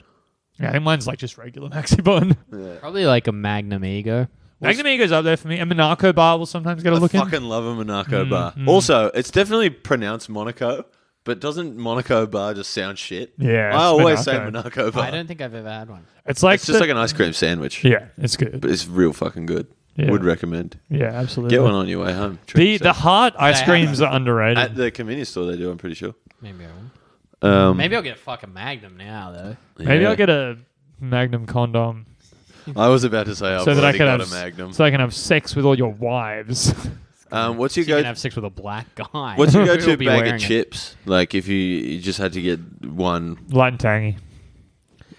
S3: Yeah, I think mine's like just regular Maxibon.
S4: Probably like a Magnum Ego.
S3: Magnum Ego's up there for me. A Monaco bar will sometimes get a
S1: I
S3: look in.
S1: fucking love a Monaco bar. Also, it's definitely pronounced Monaco, but doesn't Monaco bar just sound shit?
S3: Yeah,
S1: I
S3: it's
S1: always say
S3: Monaco.
S1: Monaco bar.
S4: I don't think I've ever had one.
S3: It's like
S1: It's just like an ice cream sandwich.
S3: yeah, it's good.
S1: But it's real fucking good.
S3: Yeah.
S1: Would recommend.
S3: Yeah, absolutely.
S1: Get one on your way home. Treat
S3: The
S1: yourself.
S3: heart ice
S4: have
S3: creams are underrated.
S1: At the convenience store they do, I'm pretty sure.
S4: Maybe I will. Maybe I'll get a fucking Magnum now though.
S3: Maybe
S1: yeah.
S3: I'll get a Magnum condom
S1: I was about to say I've
S3: so that I
S1: already
S3: can
S1: got
S3: have
S1: a Magnum.
S3: so I can have sex with all your wives.
S1: What's your
S4: So you can
S1: go?
S4: have sex with a black guy.
S1: What's your
S4: Who'll
S1: go-to
S4: be
S1: bag
S4: wearing
S1: of
S4: it.
S1: chips? Like if you just had to get one,
S3: Light and tangy.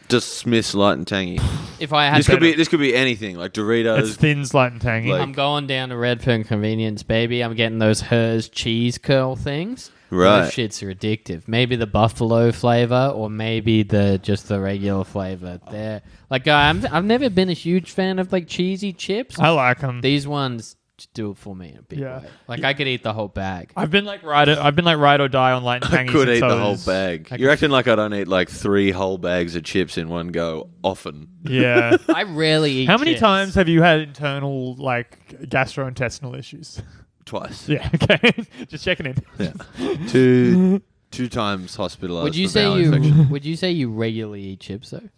S1: just Smith's Light and Tangy.
S4: If I had
S1: This
S4: to,
S1: could be anything like
S3: It's
S1: Doritos.
S3: Thins, light and tangy.
S1: Like-
S4: I'm going down to Redfern Convenience, baby. I'm getting those Hers cheese curl things.
S1: Right.
S4: Those shits are addictive. Maybe the buffalo flavor, or maybe just the regular flavor. There, like I've never been a huge fan of like cheesy chips.
S3: I like them.
S4: These ones do it for me in a big
S3: Yeah.
S4: way. Like I could eat the whole bag.
S3: I've been like ride or die on light and
S1: I
S3: tangy.
S1: could
S3: since
S1: eat
S3: I
S1: the whole
S3: was-
S1: bag. You're acting like I don't eat like 3 whole bags of chips in one go often.
S3: Yeah.
S4: I rarely eat.
S3: How many
S4: chips.
S3: times have you had internal like gastrointestinal issues?
S1: Twice.
S3: Yeah. Okay. Just checking in.
S1: Yeah. Two times hospitalized.
S4: Would you
S1: for
S4: say
S1: bowel
S4: you?
S1: infection.
S4: Would you say you regularly eat chips though?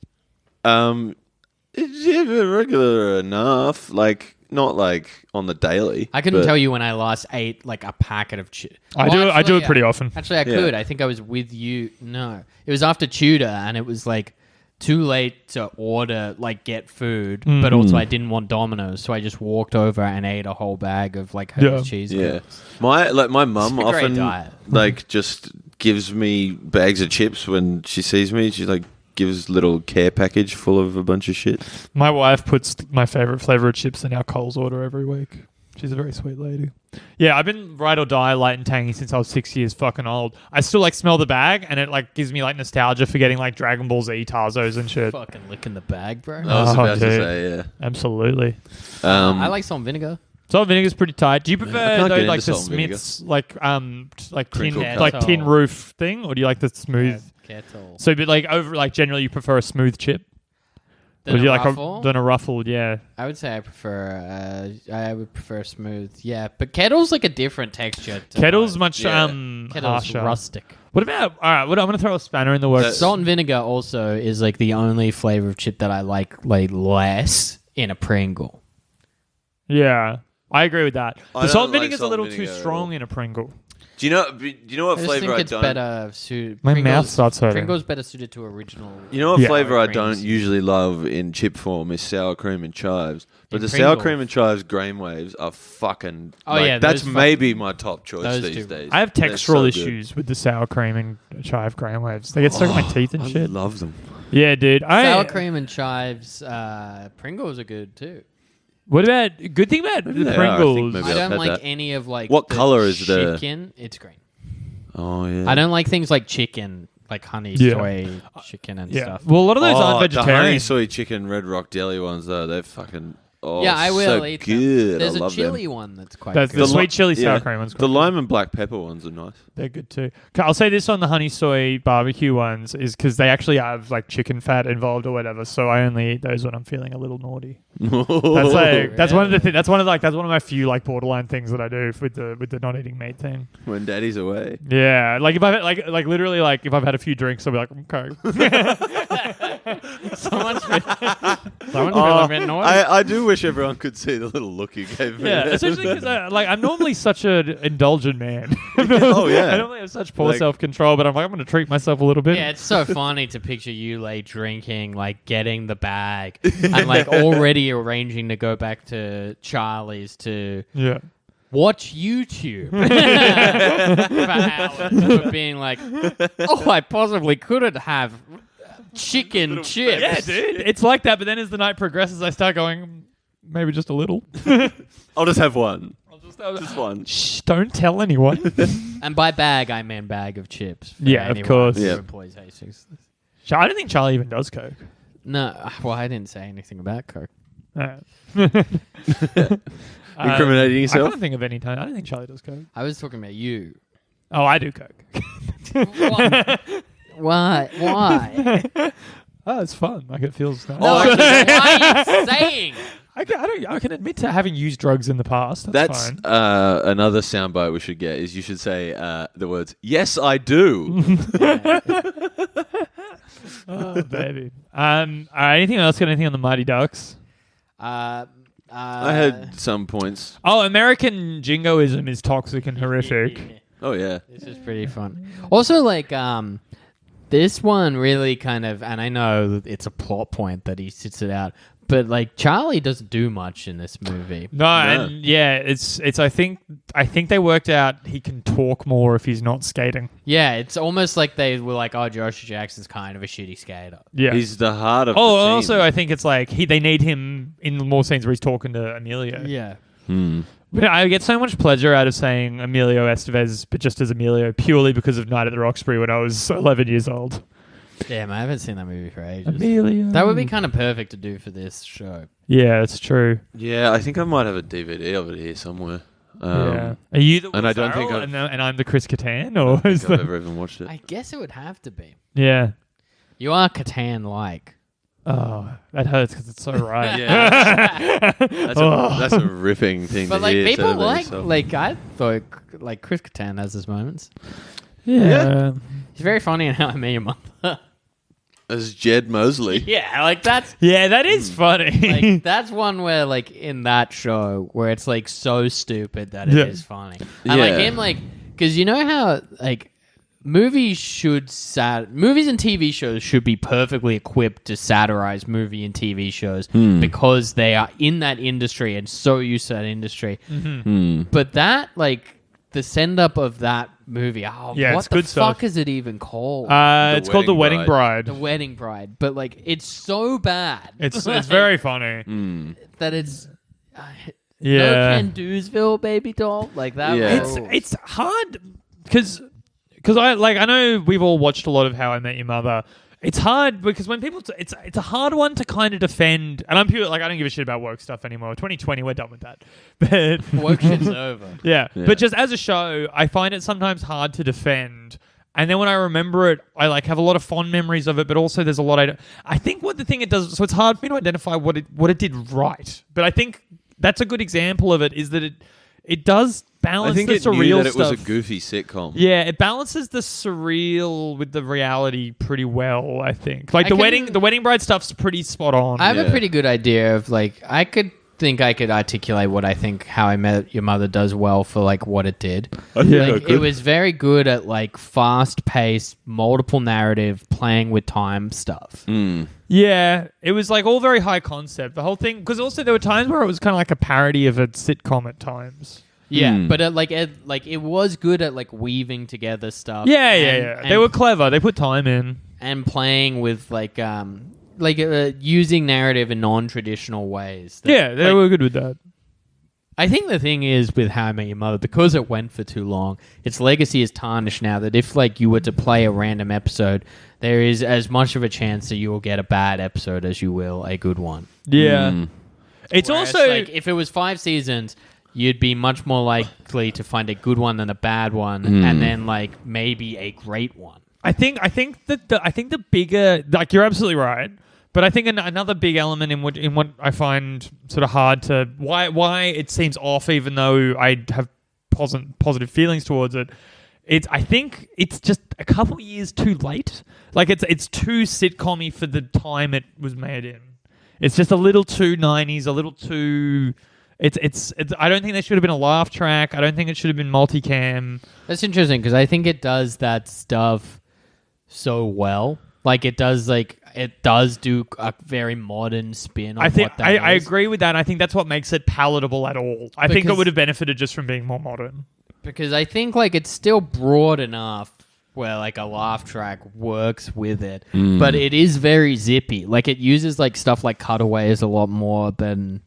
S1: It's regular enough. Like not like on the daily.
S4: I couldn't
S1: but-
S4: tell you when I last ate like a packet of chips.
S3: I do it pretty often.
S4: Actually, I
S1: Yeah.
S4: could. I think I was with you. No, it was after Tudor, and it was like too late to order, like, get food, but also I didn't want Domino's, so I just walked over and ate a whole bag of, like, Hershey's cheese.
S1: Yeah, my mum
S4: It's a great
S1: often
S4: diet.
S1: like just gives me bags of chips when she sees me. She like gives little care package full of a bunch of shit.
S3: My wife puts my favorite flavor of chips in our Coles order every week. She's a very sweet lady. Yeah, I've been ride or die light and tangy since I was 6 years fucking old. I still like smell the bag, and it like gives me like nostalgia for getting like Dragon Ball Z Tazos and shit.
S4: Fucking licking the bag, bro.
S1: I was about to
S3: dude.
S1: say, yeah.
S3: Absolutely.
S4: I like salt and vinegar.
S3: Salt and vinegar's pretty tight. Do you prefer
S1: can't
S3: though,
S1: get
S3: like
S1: into
S3: the
S1: salt and vinegar.
S3: Smiths like tin
S1: Crinkle cut.
S3: like tin roof thing, or do you like the smooth?
S4: Kettle.
S3: So, but like over like generally you prefer a smooth chip,
S4: Then
S3: or do you
S4: a
S3: like
S4: ruffle?
S3: than a ruffled? Yeah.
S4: I would say I would prefer smooth. Yeah, but kettle's like a different texture. to
S3: Kettle's
S4: mine.
S3: much
S1: Yeah.
S4: Kettle's
S3: harsher.
S4: rustic.
S3: What about all right? I'm gonna throw a spanner in the works.
S4: Salt and vinegar also is like the only flavor of chip that I like less in a Pringle.
S3: Yeah, I agree with that.
S1: I
S3: The salt and
S1: don't like
S3: vinegar's a
S1: salt
S3: little
S1: and
S3: too
S1: vinegar at
S3: strong
S1: all.
S3: in a Pringle.
S1: Do you know what
S4: I just
S1: flavor
S4: think
S1: I
S4: it's
S1: don't?
S4: better suited.
S3: My mouth starts hurting.
S4: Pringle's better suited to original.
S1: You know what
S3: Yeah.
S1: flavor I
S4: Creams.
S1: don't usually love in chip form is sour cream and chives. But
S4: In
S1: the sour
S4: Pringle.
S1: cream and chives grain waves are fucking.
S4: Oh,
S1: like,
S4: yeah,
S1: that's
S4: those
S1: maybe my top choice
S4: those
S1: these
S4: two.
S1: days.
S3: I have
S1: They're
S3: textural
S1: so good.
S3: issues with the sour cream and chive grain waves. They get stuck in my teeth and
S1: I
S3: shit.
S1: love them.
S3: Yeah, dude.
S4: Sour cream and chives. Pringles are good too.
S3: What about good thing about
S1: Maybe
S3: the
S1: they are. I think
S3: Pringles?
S1: maybe
S4: I
S1: I've
S4: don't
S1: had
S4: like
S1: that.
S4: any of like.
S1: What
S4: the
S1: colour is the-
S4: chicken? It's green.
S1: Oh yeah.
S4: I don't like things like chicken, like honey
S3: Yeah.
S4: soy chicken and
S3: Yeah.
S4: stuff.
S3: Well, a lot of those aren't
S1: The honey
S3: vegetarian.
S1: soy chicken Red Rock Deli ones though, they're fucking. Oh,
S4: Yeah, I will
S1: so
S4: eat
S1: good.
S4: them. There's
S1: I
S4: a
S1: love
S4: chili
S1: them.
S4: one that's quite
S3: That's
S4: good.
S3: the
S1: li-
S3: sweet chili sour
S1: yeah.
S3: cream ones.
S1: The lime and black pepper ones are nice.
S3: They're good too. Okay, I'll say this on the honey soy barbecue ones is because they actually have like chicken fat involved or whatever. So I only eat those when I'm feeling a little naughty. That's like that's one of the that's one of my few like borderline things that I do with the not eating meat thing.
S1: When daddy's away.
S3: Yeah, like if I've like literally like if I've had a few drinks, I'll be like okay.
S4: Someone's feeling a bit naughty.
S1: I do wish everyone could see the little look you gave me.
S3: Yeah, especially because I'm normally such an indulgent man.
S1: Oh, yeah.
S3: I normally have such poor
S1: Like-
S3: self control, but I'm like I'm going to treat myself a little bit.
S4: Yeah, it's so funny to picture you like drinking, like getting the bag, and like already arranging to go back to Charlie's to
S3: Yeah.
S4: watch YouTube for hours, for being like, oh, I possibly couldn't have chicken chips.
S3: Yeah, dude. It's like that, but then as the night progresses, I start going, maybe just a little.
S1: I'll just have one.
S3: Just
S1: Just one.
S3: Shh, don't tell anyone.
S4: And by bag, I mean bag of chips. for
S3: Yeah, of
S4: anyone
S3: course.
S4: who
S1: Yeah.
S4: employs Hastings.
S3: I don't think Charlie even does Coke.
S4: No, well, I didn't say anything about Coke.
S1: Incriminating
S3: I
S1: yourself?
S3: can't think of any time. I don't think Charlie does Coke.
S4: I was talking about you.
S3: Oh, I do Coke.
S4: Why? Why?
S3: Oh, it's fun. Like it feels nice.
S4: No, why are you saying?
S3: I can admit to having used drugs in the past. That's
S1: That's
S3: fine.
S1: another soundbite we should get. Is you should say the words "Yes, I do."
S3: Oh, baby. All right, anything else? Got anything on the Mighty Ducks?
S1: I had some points.
S3: Oh, American jingoism is toxic and horrific.
S1: Oh yeah.
S4: This is pretty fun. Also, like, this one really kind of, and I know that it's a plot point that he sits it out, but like Charlie doesn't do much in this movie.
S3: No, and yeah, it's. I think they worked out he can talk more if he's not skating.
S4: Yeah, it's almost like they were like, oh, Josh Jackson's kind of a shitty skater.
S3: Yeah.
S1: He's the heart of
S3: Oh,
S1: the team.
S3: also, I think it's like they need him in more scenes where he's talking to Emilio.
S4: Yeah.
S3: But I get so much pleasure out of saying Emilio Estevez, but just as Emilio, purely because of Night at the Roxbury when I was 11 years old.
S4: Damn, I haven't seen that movie for ages.
S3: Emilio.
S4: That would be kind of perfect to do for this show.
S3: Yeah, it's true.
S1: Yeah, I think I might have a DVD of it here somewhere.
S3: Yeah. Are you the Will
S1: and I don't think
S3: Ferrell
S1: I've-
S3: and I'm the Chris Kattan?
S1: I
S3: Or
S1: don't
S3: is
S1: think I've
S3: that...
S1: ever even watched it.
S4: I guess it would have to be.
S3: Yeah.
S4: You are Catan-like.
S3: Oh, that hurts because it's so right.
S1: Yeah. That's
S3: Oh.
S1: a ripping thing
S4: But
S1: to
S4: like
S1: hear.
S4: people
S1: said about
S4: like
S1: yourself.
S4: I thought like Chris Kattan has his moments.
S3: Yeah.
S4: He's very funny in How I Met Your Mother.
S1: as Jed Mosley.
S4: Yeah, like that's
S3: Yeah, that is funny.
S4: like that's one where like in that show where it's like so stupid that it is
S3: Yeah.
S4: funny. And like
S1: Yeah.
S4: him like because you know how like movies movies and TV shows should be perfectly equipped to satirize movie and TV shows because they are in that industry and so used to that industry. But that, like, the send up of that movie,
S3: Yeah,
S4: what
S3: it's
S4: the
S3: good stuff.
S4: fuck is it even called?
S3: It's called The Wedding Bride.
S4: The Wedding Bride. But, like, it's so bad.
S3: It's
S4: Like,
S3: very funny.
S4: that it's no
S3: Yeah.
S4: Ken Doosville, baby doll. Like that.
S1: Yeah.
S4: rules.
S3: It's hard because I know we've all watched a lot of How I Met Your Mother. It's hard because when people it's a hard one to kind of defend, and I'm pure like I don't give a shit about woke stuff anymore. 2020, we're done with that. But
S4: woke shit's over.
S3: yeah, but just as a show, I find it sometimes hard to defend. And then when I remember it, I like have a lot of fond memories of it, but also there's a lot I think what the thing it does, so it's hard for me to identify what it did right. But I think that's a good example of it is that it does balance
S1: I think
S3: the
S1: it
S3: surreal
S1: knew that it
S3: stuff.
S1: was a goofy sitcom.
S3: Yeah, it balances the surreal with the reality pretty well, I think. Like
S4: I
S3: the
S4: can-
S3: wedding bride stuff's pretty spot on.
S4: I have a
S1: Yeah.
S4: pretty good idea of like I could articulate what I think How I Met Your Mother does well for like what it did. Like, it was very good at like fast paced, multiple narrative, playing with time stuff.
S3: Yeah, it was like all very high concept. The whole thing, because also there were times where it was kind of like a parody of a sitcom at times.
S4: Yeah, but it was good at like weaving together stuff.
S3: Yeah.
S4: and-
S3: They were clever. They put time in.
S4: and playing with using narrative in non-traditional ways.
S3: Yeah, they
S4: like,
S3: were good with that.
S4: I think the thing is with How I Met Your Mother, because it went for too long, its legacy is tarnished now. That if like you were to play a random episode, there is as much of a chance that you will get a bad episode as you will a good one.
S3: Yeah, it's
S4: Whereas,
S3: also
S4: like if it was 5 seasons, you'd be much more likely to find a good one than a bad one, and then like maybe a great one.
S3: I think the bigger, like you're absolutely right, but I think another big element in what I find sort of hard to why it seems off, even though I have positive feelings towards it. I think it's just a couple years too late. Like it's too sitcom-y for the time it was made in. It's just a little too 90s, a little too. It's. I don't think there should have been a laugh track. I don't think it should have been multicam.
S4: That's interesting because I think it does that stuff so well. Like it does do a very modern spin on
S3: I think
S4: what that
S3: I
S4: is.
S3: agree with that. I think that's what makes it palatable at all. I think it
S4: Because-
S3: would have benefited just from being more modern.
S4: Because I think like it's still broad enough where like a laugh track works with it, but it is very zippy. Like it uses like stuff like cutaways a lot more than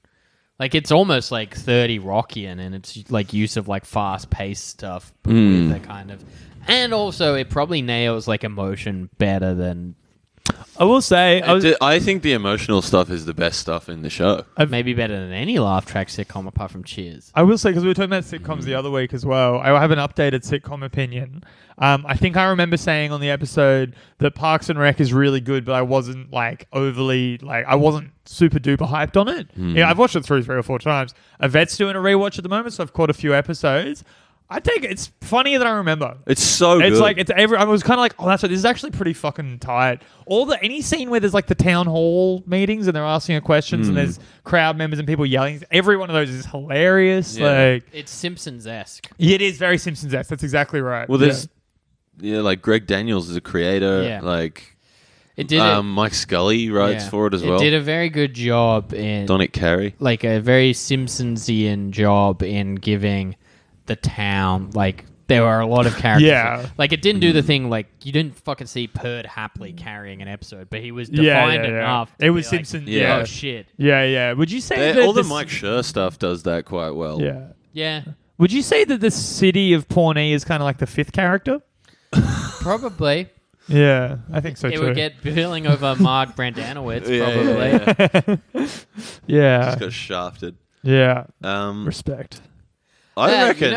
S4: like it's almost like 30 Rockian and it's like use of like fast paced stuff but with a kind of, and also it probably nails like emotion better than
S3: I will say,
S1: I think the emotional stuff is the best stuff in the show.
S4: maybe better than any laugh track sitcom apart from Cheers.
S3: I will say, because we were talking about sitcoms the other week as well, I have an updated sitcom opinion. I think I remember saying on the episode that Parks and Rec is really good, but I wasn't like overly, like, I wasn't super duper hyped on it. Yeah, I've watched it through 3 or 4 times. Yvette's doing a rewatch at the moment, so I've caught a few episodes. I take it, it's funnier than I remember.
S1: It's so good.
S3: It's like I was kind of like, oh, that's what this is actually pretty fucking tight. Any scene where there's like the town hall meetings and they're asking her questions and there's crowd members and people yelling. Every one of those is hilarious.
S1: Yeah.
S3: Like
S4: It's Simpsons-esque.
S3: it is very Simpsons-esque. That's exactly right.
S1: Well, there's like Greg Daniels is a creator.
S4: Yeah.
S1: Like
S4: It did
S1: Mike Scully writes
S4: yeah.
S1: for it as well.
S4: It did a very good job in
S1: Donick Carey.
S4: like a very Simpsonsian job in giving the town like there were a lot of characters.
S3: Yeah.
S4: Like it didn't do the thing like you didn't fucking see Perd Hapley carrying an episode, but he was
S3: Yeah,
S4: defined
S3: yeah.
S4: enough.
S3: It
S4: to
S3: was
S4: be like,
S3: Simpson-
S1: yeah.
S4: Oh shit.
S3: Yeah. Would you say that
S1: All the
S3: this-
S1: Mike Schur stuff does that quite well.
S3: Yeah.
S4: Yeah.
S3: Would you say that the city of Pawnee is kind of like the 5th character?
S4: Probably.
S3: Yeah, I think so
S4: It
S3: too.
S4: would get billing over Mark Brandanowitz,
S1: Yeah,
S4: probably.
S3: yeah.
S1: Just got shafted.
S3: Yeah.
S1: Um,
S3: Respect.
S1: I reckon.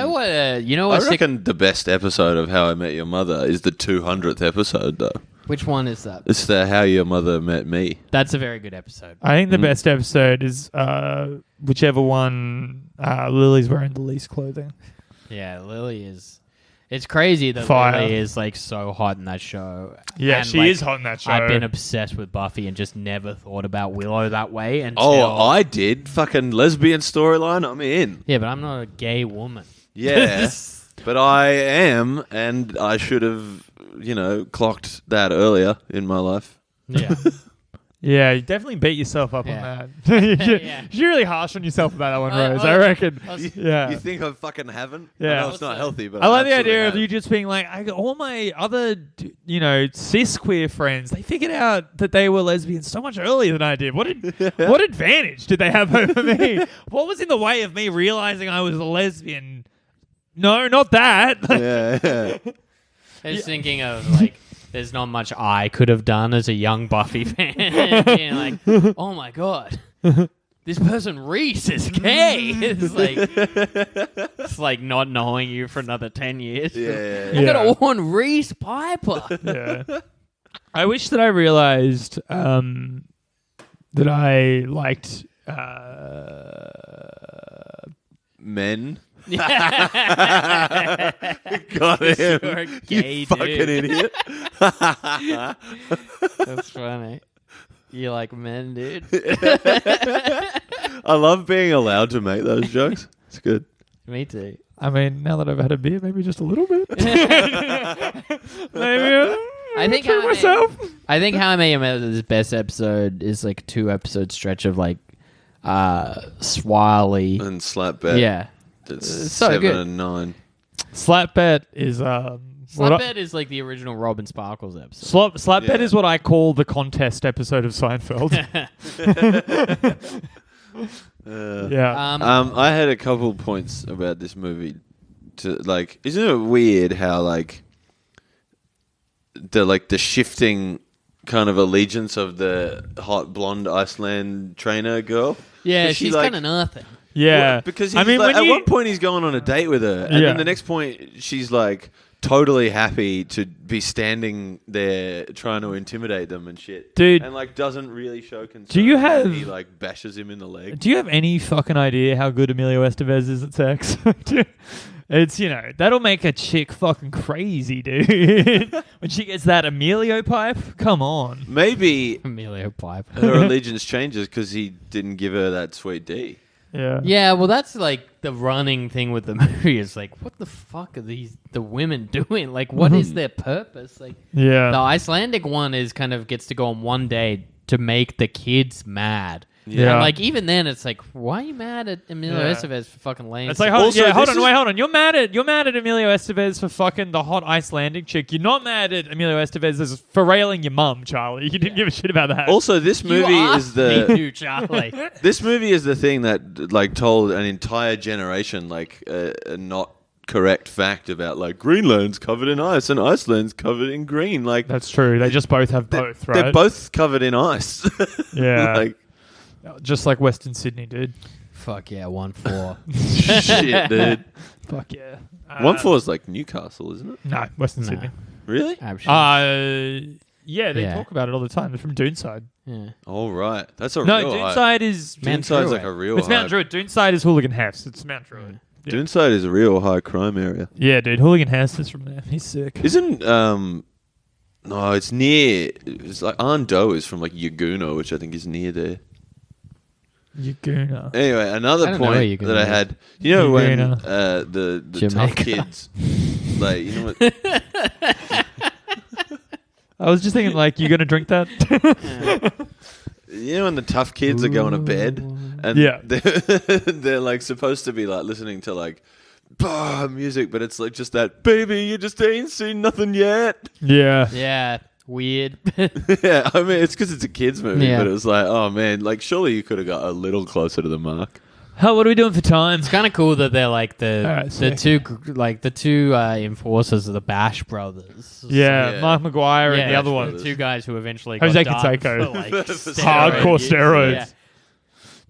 S4: You know what?
S1: I reckon the best episode of How I Met Your Mother is the 200th episode, though.
S4: Which one is that?
S1: It's the How Your Mother Met Me.
S4: That's a very good episode.
S3: I think the best episode is whichever one Lily's wearing the least clothing.
S4: Yeah, Lily is. It's crazy that
S3: Fire.
S4: Lily is like so hot in that show.
S3: Yeah,
S4: And,
S3: she
S4: like,
S3: is hot in that show.
S4: I've been obsessed with Buffy and just never thought about Willow that way until.
S1: Oh, I did. Fucking lesbian storyline. I'm in.
S4: Yeah, but I'm not a gay woman.
S1: Yeah. But I am, and I should have, clocked that earlier in my life.
S4: Yeah.
S3: Yeah, you definitely beat yourself up
S4: Yeah.
S3: on that.
S4: Yeah.
S3: You're really harsh on yourself about that one,
S4: I-
S3: Rose.
S4: I-
S3: I reckon.
S1: You think I fucking haven't?
S3: Yeah.
S1: I know it's not healthy, but
S3: I like the
S1: absolutely
S3: idea of
S1: have.
S3: you just being like, all my other, cis queer friends, they figured out that they were lesbians so much earlier than I did. What advantage did they have over me? What was in the way of me realizing I was a lesbian? No, not that.
S1: Yeah.
S4: I was thinking of like, there's not much I could have done as a young Buffy fan. Being like, oh my god, this person Reese is gay. It's like not knowing you for another 10 years.
S1: Yeah.
S4: I gotta warn Reese Piper.
S3: Yeah. I wish that I realized that I liked.
S1: Men.
S4: Got
S1: him.
S4: You're a gay
S1: You fucking
S4: dude.
S1: idiot.
S4: That's funny. You like men, dude.
S1: I love being allowed to make those jokes. It's good.
S4: Me too.
S3: I mean, now that I've had a beer, maybe just a little bit. maybe
S4: I think
S3: treat myself.
S4: I think How I Met Your Mother's best episode is like a 2-episode stretch of like Swiley.
S1: And slap bet.
S4: Yeah.
S1: It's
S4: so
S1: 7
S4: good.
S1: and 9.
S3: Slap bet is
S4: Slapbed is like the original Robin Sparkles episode.
S3: Slap bet
S1: Yeah.
S3: is what I call the contest episode of Seinfeld. Yeah.
S1: I had a couple points about this movie. Isn't it weird how the shifting kind of allegiance of the hot blonde Iceland trainer girl?
S4: Yeah,
S1: 'Cause
S4: she's kind of nothing.
S3: Yeah.
S1: Well, because
S3: I mean,
S1: at
S3: when you,
S1: one point he's going on a date with her, and
S3: Yeah.
S1: then the next point she's like totally happy to be standing there trying to intimidate them and shit,
S3: Dude.
S1: and doesn't really show concern.
S3: Do you
S1: and
S3: have-
S1: he bashes him in the leg?
S3: do you have any fucking idea how good Emilio Estevez is at sex? It's, that'll make a chick fucking crazy, dude. When she gets that Emilio pipe, come on.
S1: Maybe
S4: Emilio Piper.
S1: her allegiance changes because he didn't give her that sweet D.
S3: Yeah.
S4: Yeah, well, that's like the running thing with the movie. Is like, what the fuck are the women doing? Like, what is their purpose? Like,
S3: Yeah.
S4: the Icelandic one is kind of gets to go on one day to make the kids mad.
S3: Yeah.
S4: And like even then, it's like, why are you mad at Emilio
S3: Yeah.
S4: Estevez for fucking lame?
S3: It's like,
S4: stuff?
S3: hold
S1: Also,
S3: on,
S1: this
S3: wait,
S1: is-
S3: hold on. You're mad at Emilio Estevez for fucking the hot Icelandic chick. You're not mad at Emilio Estevez for railing your mum, Charlie. You didn't give a shit about that.
S1: Also, this
S4: You
S1: movie
S4: asked
S1: is
S4: me
S1: the
S4: to, Charlie.
S1: this movie is the thing that told an entire generation a not correct fact about Greenland's covered in ice and Iceland's covered in green.
S3: That's true. They just both have both, right?
S1: They're both covered in ice.
S3: Yeah. Just like Western Sydney, dude.
S4: Fuck yeah, 1-4.
S1: shit, dude.
S3: Fuck yeah.
S1: 1-4 is like Newcastle, isn't it?
S3: No, Western
S4: No.
S3: Sydney.
S1: Really?
S3: Yeah, they
S4: Yeah.
S3: talk about it all the time. They're from Doonside.
S4: Yeah.
S1: All right. That's a
S3: No,
S1: real
S3: Doonside is...
S4: Mount
S1: Doonside's
S4: Druitt.
S1: like a real
S3: It's Mount
S1: high.
S3: Druitt. Doonside is Hooligan House. It's Mount Druitt. Yeah.
S1: Doonside is a real high crime area.
S3: Yeah, dude. Hooligan House is from there. He's sick.
S1: Isn't no, it's near. It's like Arndo is from Yaguna, which I think is near there.
S3: Yaguna.
S1: Anyway,
S4: I
S1: another
S4: don't know where
S1: point
S4: Yaguna
S1: that I
S4: is.
S1: had. You know when
S3: Yaguna.
S1: the tough
S4: Jamaica.
S1: kids, you know what?
S3: I was just thinking, you're going to drink that?
S1: You know when the tough kids are going to bed and
S3: Yeah.
S1: they're supposed to be listening to music, but it's just that baby, you just ain't seen nothing yet.
S3: Yeah.
S4: Yeah, weird.
S1: Yeah, I mean it's because it's a kids movie,
S4: Yeah.
S1: but it was oh man, surely you could have got a little closer to the mark.
S3: What are we doing for time?
S4: It's kind of cool that they're
S3: Alright,
S4: the
S3: sick.
S4: two enforcers of the Bash Brothers.
S3: Yeah,
S1: Yeah.
S3: Mark McGuire and the
S4: Yeah,
S3: other one.
S4: the two guys who eventually
S3: Jose
S4: got done
S3: Canseco.
S4: for,
S3: Hardcore steroids.
S4: Yeah.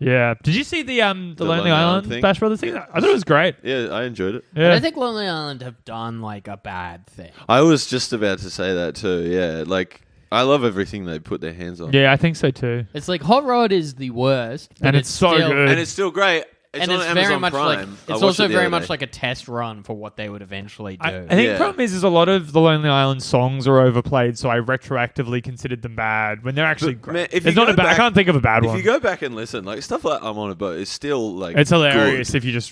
S3: Yeah. Did you see the Lonely
S1: Lonely Island
S3: Island
S1: thing?
S3: Bash Brothers thing? I thought it was great.
S1: Yeah, I enjoyed it.
S4: But
S3: Yeah.
S4: I think Lonely Island have done a bad thing.
S1: I was just about to say that too. Yeah, I love everything they put their hands on.
S3: Yeah, I think so too.
S4: It's Hot Rod is the worst, but
S3: And it's so
S4: still,
S3: good.
S1: And it's still great. It's
S4: And
S1: on
S4: it's
S1: Amazon
S4: very much
S1: Prime. I
S4: it's
S1: watched
S4: also
S1: it the
S4: very
S1: other
S4: much
S1: day.
S4: like a test run for what they would eventually do.
S3: I think the
S1: Yeah.
S3: problem is a lot of the Lonely Island songs are overplayed, so I retroactively considered them bad when they're actually
S1: But,
S3: great.
S1: man, if
S3: It's
S1: you
S3: not
S1: go
S3: a bad. I
S1: back-
S3: can't think of a bad
S1: If
S3: one.
S1: you go back and listen, stuff like I'm on a boat is still
S3: It's hilarious
S1: good.
S3: if you just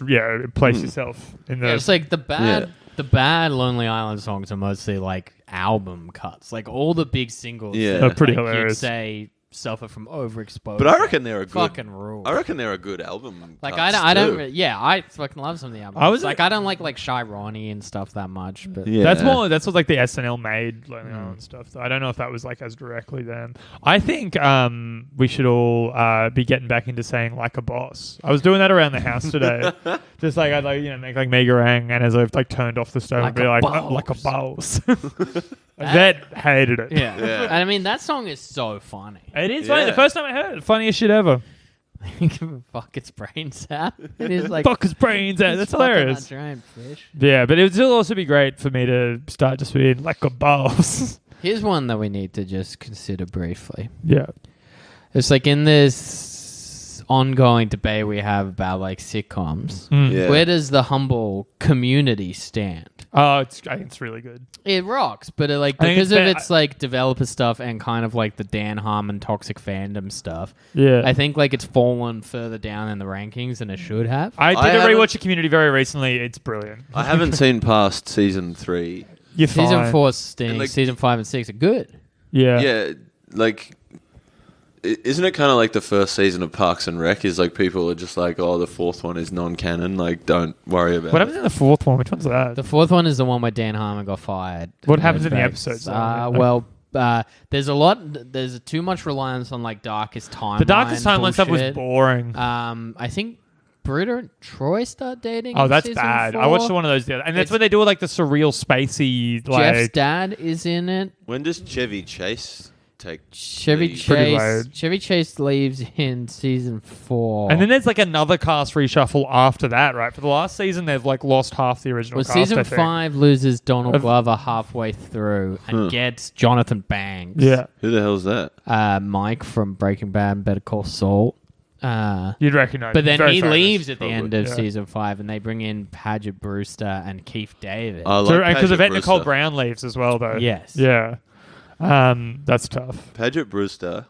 S3: place yourself in the.
S4: Yeah, it's the bad.
S1: Yeah.
S4: The bad Lonely Island songs are mostly like album cuts. Like all the big singles.
S1: Yeah.
S4: that,
S1: They're
S3: pretty
S4: like,
S3: hilarious.
S4: You'd say suffer from overexposure.
S1: But I reckon they're a good.
S4: fucking rule.
S1: I reckon they're a good album.
S4: Like
S1: cuts
S4: I don't,
S1: too.
S4: yeah, I fucking love some of the albums.
S3: I was
S4: like, I don't like Shy Ronnie and stuff that much, but
S1: Yeah.
S3: That's what like the SNL made Lonely Island stuff. So I don't know if that was like as directly them. I think we should all be getting back into saying like a boss. I was doing that around the house today. Just like I'd like make like Megarang, and as I've like turned off the stove
S4: Like
S3: and be
S4: a
S3: like
S4: boss.
S3: like a boss. That hated it.
S4: yeah.
S1: Yeah.
S4: And I mean that song is so funny.
S3: It is funny.
S1: Yeah.
S3: The first time I heard it, funniest shit ever.
S4: Fuck its brains out. It is like
S3: Fuck his brains out. That's
S4: it's fucking
S3: hilarious.
S4: a giant fish.
S3: Yeah, but it would still also be great for me to start just being like a boss.
S4: Here's one that we need to just consider briefly.
S3: Yeah.
S4: It's like in this ongoing debate we have about like sitcoms.
S1: Yeah.
S4: Where does the humble community stand?
S3: Oh, I think it's really good.
S4: It rocks, but it, like
S3: I think
S4: because
S3: it's
S4: of
S3: be-
S4: its like developer stuff and kind of like the Dan Harmon toxic fandom stuff,
S3: Yeah.
S4: I think like it's fallen further down in the rankings than it should have.
S3: I did
S1: I
S3: a
S1: haven't-
S3: rewatch of Community very recently. It's brilliant.
S1: I haven't seen past season 3.
S3: You're
S4: Season
S3: fine.
S4: 4 stinks.
S1: And, like,
S4: Season 5 and 6 are good.
S3: Yeah.
S1: Yeah, like, isn't it kind of like the first season of Parks and Rec? Is like people are just like, oh, the fourth one is non-canon. Like, don't worry about
S3: What
S1: it.
S3: happens in the fourth one? Which one's that?
S4: The fourth one is the one where Dan Harmon got fired.
S3: What happens in the
S4: Effects.
S3: episodes, though?
S4: There's a lot. There's too much reliance on like Darkest Timeline.
S3: The Darkest Timeline stuff was
S4: bullshit.
S3: boring.
S4: I think Britta and Troy start dating.
S3: Oh,
S4: in
S3: that's
S4: season
S3: bad.
S4: 4.
S3: I watched one of those the other, and that's
S4: It's-
S3: when they do like the surreal, spacey,
S4: Jeff's
S3: like.
S4: dad is in it.
S1: When does Chevy Chase take?
S4: Chevy
S1: leave?
S3: Pretty
S4: Chase.
S3: weird.
S4: Chevy Chase leaves in season 4.
S3: And then there's like another cast reshuffle after that, right? For the last season, they've like lost half the original
S4: well,
S3: cast. I
S4: season
S3: think.
S4: 5 loses Donald
S3: Of-
S4: Glover halfway through and
S1: Huh.
S4: gets Jonathan Banks.
S3: Yeah,
S1: Who the hell's that?
S4: Mike from Breaking Bad and Better Call Saul.
S3: you'd recognize.
S4: But
S3: him.
S4: then
S3: Very
S4: he
S3: famous.
S4: leaves at the
S1: probably.
S4: end of
S3: Yeah.
S4: season 5, and they bring in Paget Brewster and Keith David.
S1: I like
S3: So, and because
S1: Paget
S3: Yvette Nicole
S1: Brewster.
S3: Brown leaves as well, though.
S4: Yes.
S3: Yeah. That's tough.
S1: Paget Brewster.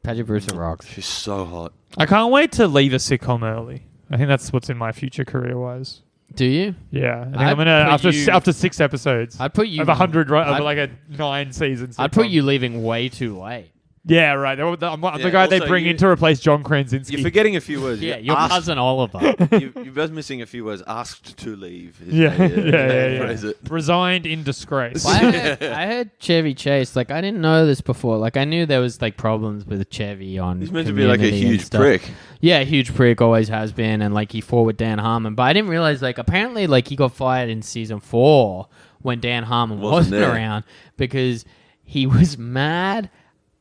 S4: Paget Brewster rocks.
S1: She's so hot.
S3: I can't wait to leave a sitcom early. I think that's what's in my future career-wise.
S4: Do you?
S3: Yeah, I think
S4: I'd
S3: I'm gonna
S4: put you-
S3: after 6 episodes
S4: I'd put you
S3: of 100
S4: I'd-
S3: of like a 9 seasons.
S4: I'd put you leaving way too late.
S3: Yeah, right. I'm the
S1: Yeah,
S3: guy they
S1: also
S3: bring
S1: you-
S3: in to replace John Krasinski.
S1: You're forgetting a few words.
S4: Yeah,
S1: You
S4: your
S1: asked-
S4: cousin Oliver.
S1: You're both missing a few words. Asked to leave. is
S3: Yeah,
S1: how you-
S3: yeah.
S1: phrase it.
S3: Resigned in disgrace.
S4: I heard Chevy Chase. Like, I didn't know this before. Like, I knew there was like problems with Chevy on.
S1: He's meant to be like a
S4: Community and
S1: huge
S4: stuff.
S1: prick.
S4: Yeah, a huge prick, always has been, and like he fought with Dan Harmon. But I didn't realize like apparently like he got fired in season 4 when Dan Harmon wasn't
S1: there.
S4: around because he was mad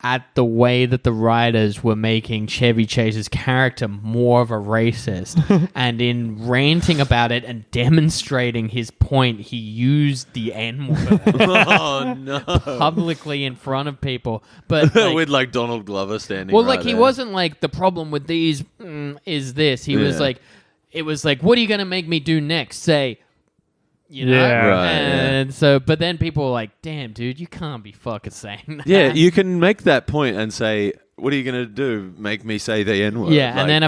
S4: at the way that the writers were making Chevy Chase's character more of a racist. And in ranting about it and demonstrating his point, he used the N-word
S1: Oh no!
S4: publicly in front of people. But like,
S1: With like Donald Glover standing.
S4: well,
S1: right
S4: like he
S1: there.
S4: wasn't like the problem with these is this. He was
S1: Yeah.
S4: like, it was like, what are you gonna make me do next? Say, you know,
S3: Yeah.
S1: Right,
S4: and so, but then people were like, damn, dude, you can't be fucking saying that.
S1: Yeah, you can make that point and say, "What are you gonna do? Make me say the N word?"
S4: Yeah, and then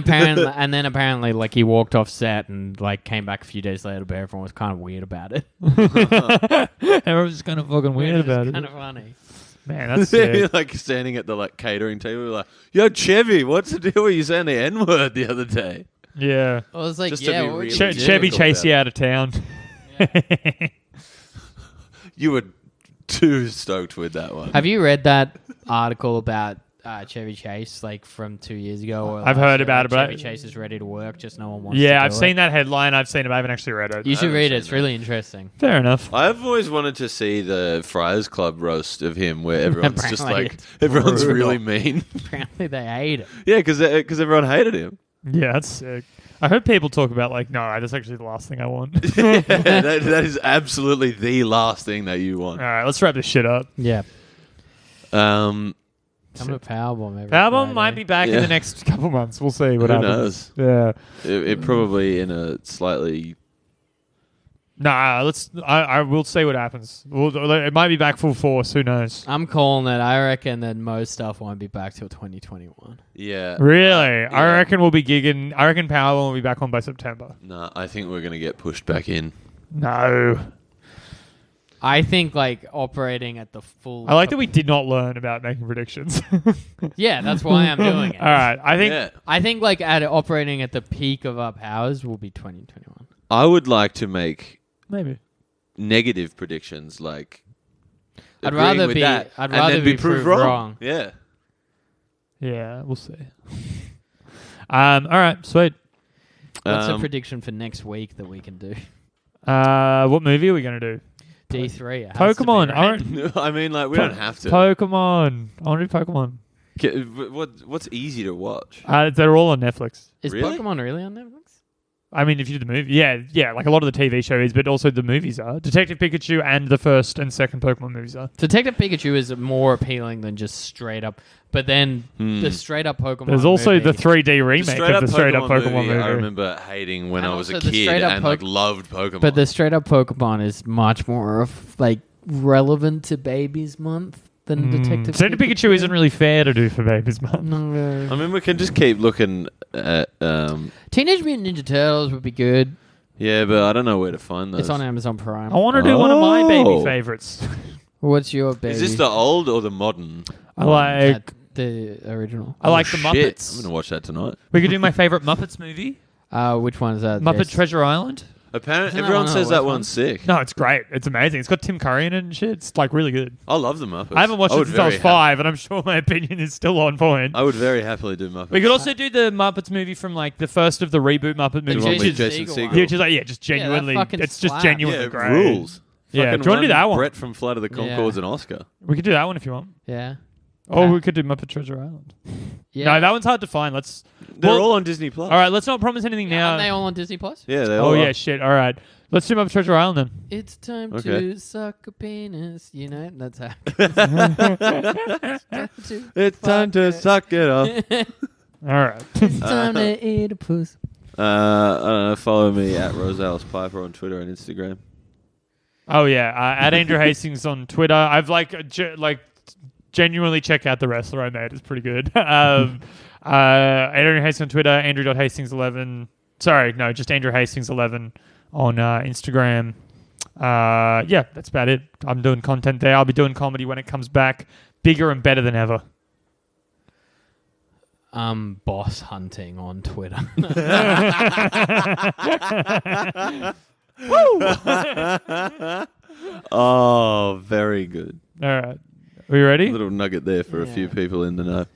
S4: apparently, like he walked off set and like came back a few days later, but everyone was kind of weird about it.
S3: Everyone's just kind of fucking weird about it.
S4: Kind of funny.
S3: Man, that's sick.
S1: You're like standing at the like catering table, like, "Yo, Chevy, what's the deal with you saying the N word the other day?"
S3: Yeah.
S4: I was like,
S1: Just to
S4: yeah,
S1: be
S4: what would
S1: really
S4: you do?
S3: Chevy
S1: difficult
S3: chase
S1: about
S3: you
S1: it.
S3: out of town.
S1: You were too stoked with that one.
S4: Have you read that article about Chevy Chase, like from 2 years ago? Or
S3: I've
S4: last
S3: heard
S4: year,
S3: about
S4: like,
S3: it, but
S4: Chevy Chase is ready to work, just no one wants to
S3: Yeah,
S4: do
S3: I've
S4: it.
S3: seen that headline. I've seen it. But I haven't actually read it.
S4: You should
S1: haven't
S4: read
S1: seen
S4: it. It's
S1: that.
S4: really interesting.
S3: Fair enough.
S1: I've always wanted to see the Friars Club roast of him, where everyone's just
S4: Apparently
S1: like,
S4: it's
S1: everyone's
S4: brutal.
S1: really mean.
S4: Apparently, they hate it.
S1: Yeah, because everyone hated him.
S3: Yeah, that's sick. I heard people talk about like, no, that's actually the last thing I want.
S1: that is absolutely the last thing that you want.
S3: All right, let's wrap this shit up.
S4: Yeah.
S1: Um,
S4: Come to Powerbomb. Every
S3: Album
S4: Friday.
S3: might be back in
S1: Yeah.
S3: the next couple months. We'll see what
S1: Who
S3: happens. Yeah.
S1: it probably in a slightly.
S3: Nah, I will see what happens. It might be back full force. Who knows?
S4: I'm calling it. I reckon that most stuff won't be back till 2021.
S1: Yeah.
S3: Really?
S1: Yeah.
S3: I reckon we'll be gigging. I reckon Powerbomb will be back on by September.
S1: No, I think we're gonna get pushed back in.
S3: No.
S4: I think like operating at the full.
S3: I like that we did not learn about making predictions.
S4: Yeah, that's why I'm doing it.
S3: All right, I think
S1: Yeah.
S4: I think like at operating at the peak of our powers will be 2021.
S1: I would like to make
S3: maybe.
S1: negative predictions, like
S4: I'd
S1: agreeing
S4: rather
S1: with
S4: be-
S1: that,
S4: I'd
S1: and
S4: rather
S1: then
S4: be
S1: proved
S4: proved
S1: wrong.
S4: wrong.
S1: Yeah.
S3: Yeah, we'll see. All right, sweet.
S4: What's a prediction for next week that we can do?
S3: What movie are we gonna do?
S4: D3. it has to be,
S3: Pokemon.
S4: right?
S1: I mean, like we don't have to.
S3: Pokemon. I want to do Pokemon.
S1: What's easy to watch?
S3: They're all on Netflix.
S4: Is
S1: Really?
S4: Pokemon really on Netflix?
S3: I mean, if you do the movie, yeah, like a lot of the TV show is, but also the movies are. Detective Pikachu and the first and second Pokemon movies are.
S4: Detective Pikachu is more appealing than just straight up. But then the straight up Pokemon.
S3: There's also
S4: movie,
S3: the 3D remake of the straight up Pokemon movie.
S1: I remember hating when
S4: And
S1: I was a
S4: also the
S1: kid
S4: straight up
S1: and like loved Pokemon.
S4: But the straight up Pokemon is much more of like relevant to Babies Month than Detective
S3: Detective Pikachu isn't really fair to do for Babies Month.
S4: No.
S1: I mean, we can just keep looking at.
S4: Teenage Mutant Ninja Turtles would be good.
S1: Yeah, but I don't know where to find those.
S4: It's on Amazon Prime.
S3: I want to do one of my baby
S1: Oh.
S3: favorites.
S4: What's your baby?
S1: Is this the old or the modern?
S3: I like
S4: the original?
S3: I like the
S1: Shit,
S3: Muppets.
S1: I'm gonna watch that tonight.
S3: We could do my favorite Muppets movie,
S4: Which one is that?
S3: Muppet
S4: Jason?
S3: Treasure Island.
S1: Apparently,
S4: Isn't that
S1: everyone
S4: one of
S1: says
S4: the
S1: that
S4: worst
S1: one's
S4: ones?
S1: sick.
S3: No, it's great. It's amazing. It's got Tim Curry in it and shit. It's like really good.
S1: I love the Muppets.
S3: I haven't watched it
S1: would
S3: since I was
S1: very
S3: 5, and I'm sure my opinion is still on point.
S1: I would very happily do Muppets.
S3: We could also do the Muppets movie from like the first of the reboot Muppet
S1: The
S3: movies.
S1: one
S4: Jason
S1: with Jason
S4: Segel
S1: Segel.
S4: one.
S3: Yeah, which is like, just
S4: Yeah, that
S3: genuinely,
S4: fucking
S3: it's just
S4: slaps.
S3: genuinely
S1: Yeah,
S3: great.
S1: rules.
S3: Yeah,
S1: Fucking
S3: do you want to do that one?
S1: Brett from Flight of the Conchords and Oscar.
S3: We could do that one if you want.
S4: Yeah.
S3: Or
S4: Yeah.
S3: we could do Muppet Treasure Island.
S4: Yeah.
S3: No, that one's hard to find. Let's.
S1: They're
S3: Well,
S1: all on Disney Plus.
S3: All right, let's not promise anything now.
S4: Aren't they all on Disney Plus?
S1: Yeah, they all
S3: Oh
S1: are.
S3: yeah, shit. All right, let's do Muppet Treasure Island then.
S4: It's time
S1: Okay.
S4: to suck a penis. You know, that's how.
S1: It's time to suck it up.
S3: All right.
S4: It's time to eat a puss.
S1: I don't know. Follow me at Rosales Piper on Twitter and Instagram.
S3: Oh yeah, at Andrew Hastings on Twitter. I've genuinely check out the wrestler I made. It's pretty good. Andrew Hastings on Twitter. Andrew.Hastings11. Sorry, no, just Andrew Hastings11 on Instagram. Yeah, that's about it. I'm doing content there. I'll be doing comedy when it comes back, bigger and better than ever.
S4: Boss hunting on Twitter.
S1: Oh, very good.
S3: All right, are you ready?
S1: Little nugget there for a few
S4: Yeah.
S1: people in the know.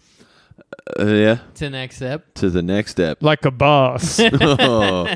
S1: Yeah,
S4: To next step.
S1: to the next step.
S3: Like a boss.
S1: Oh.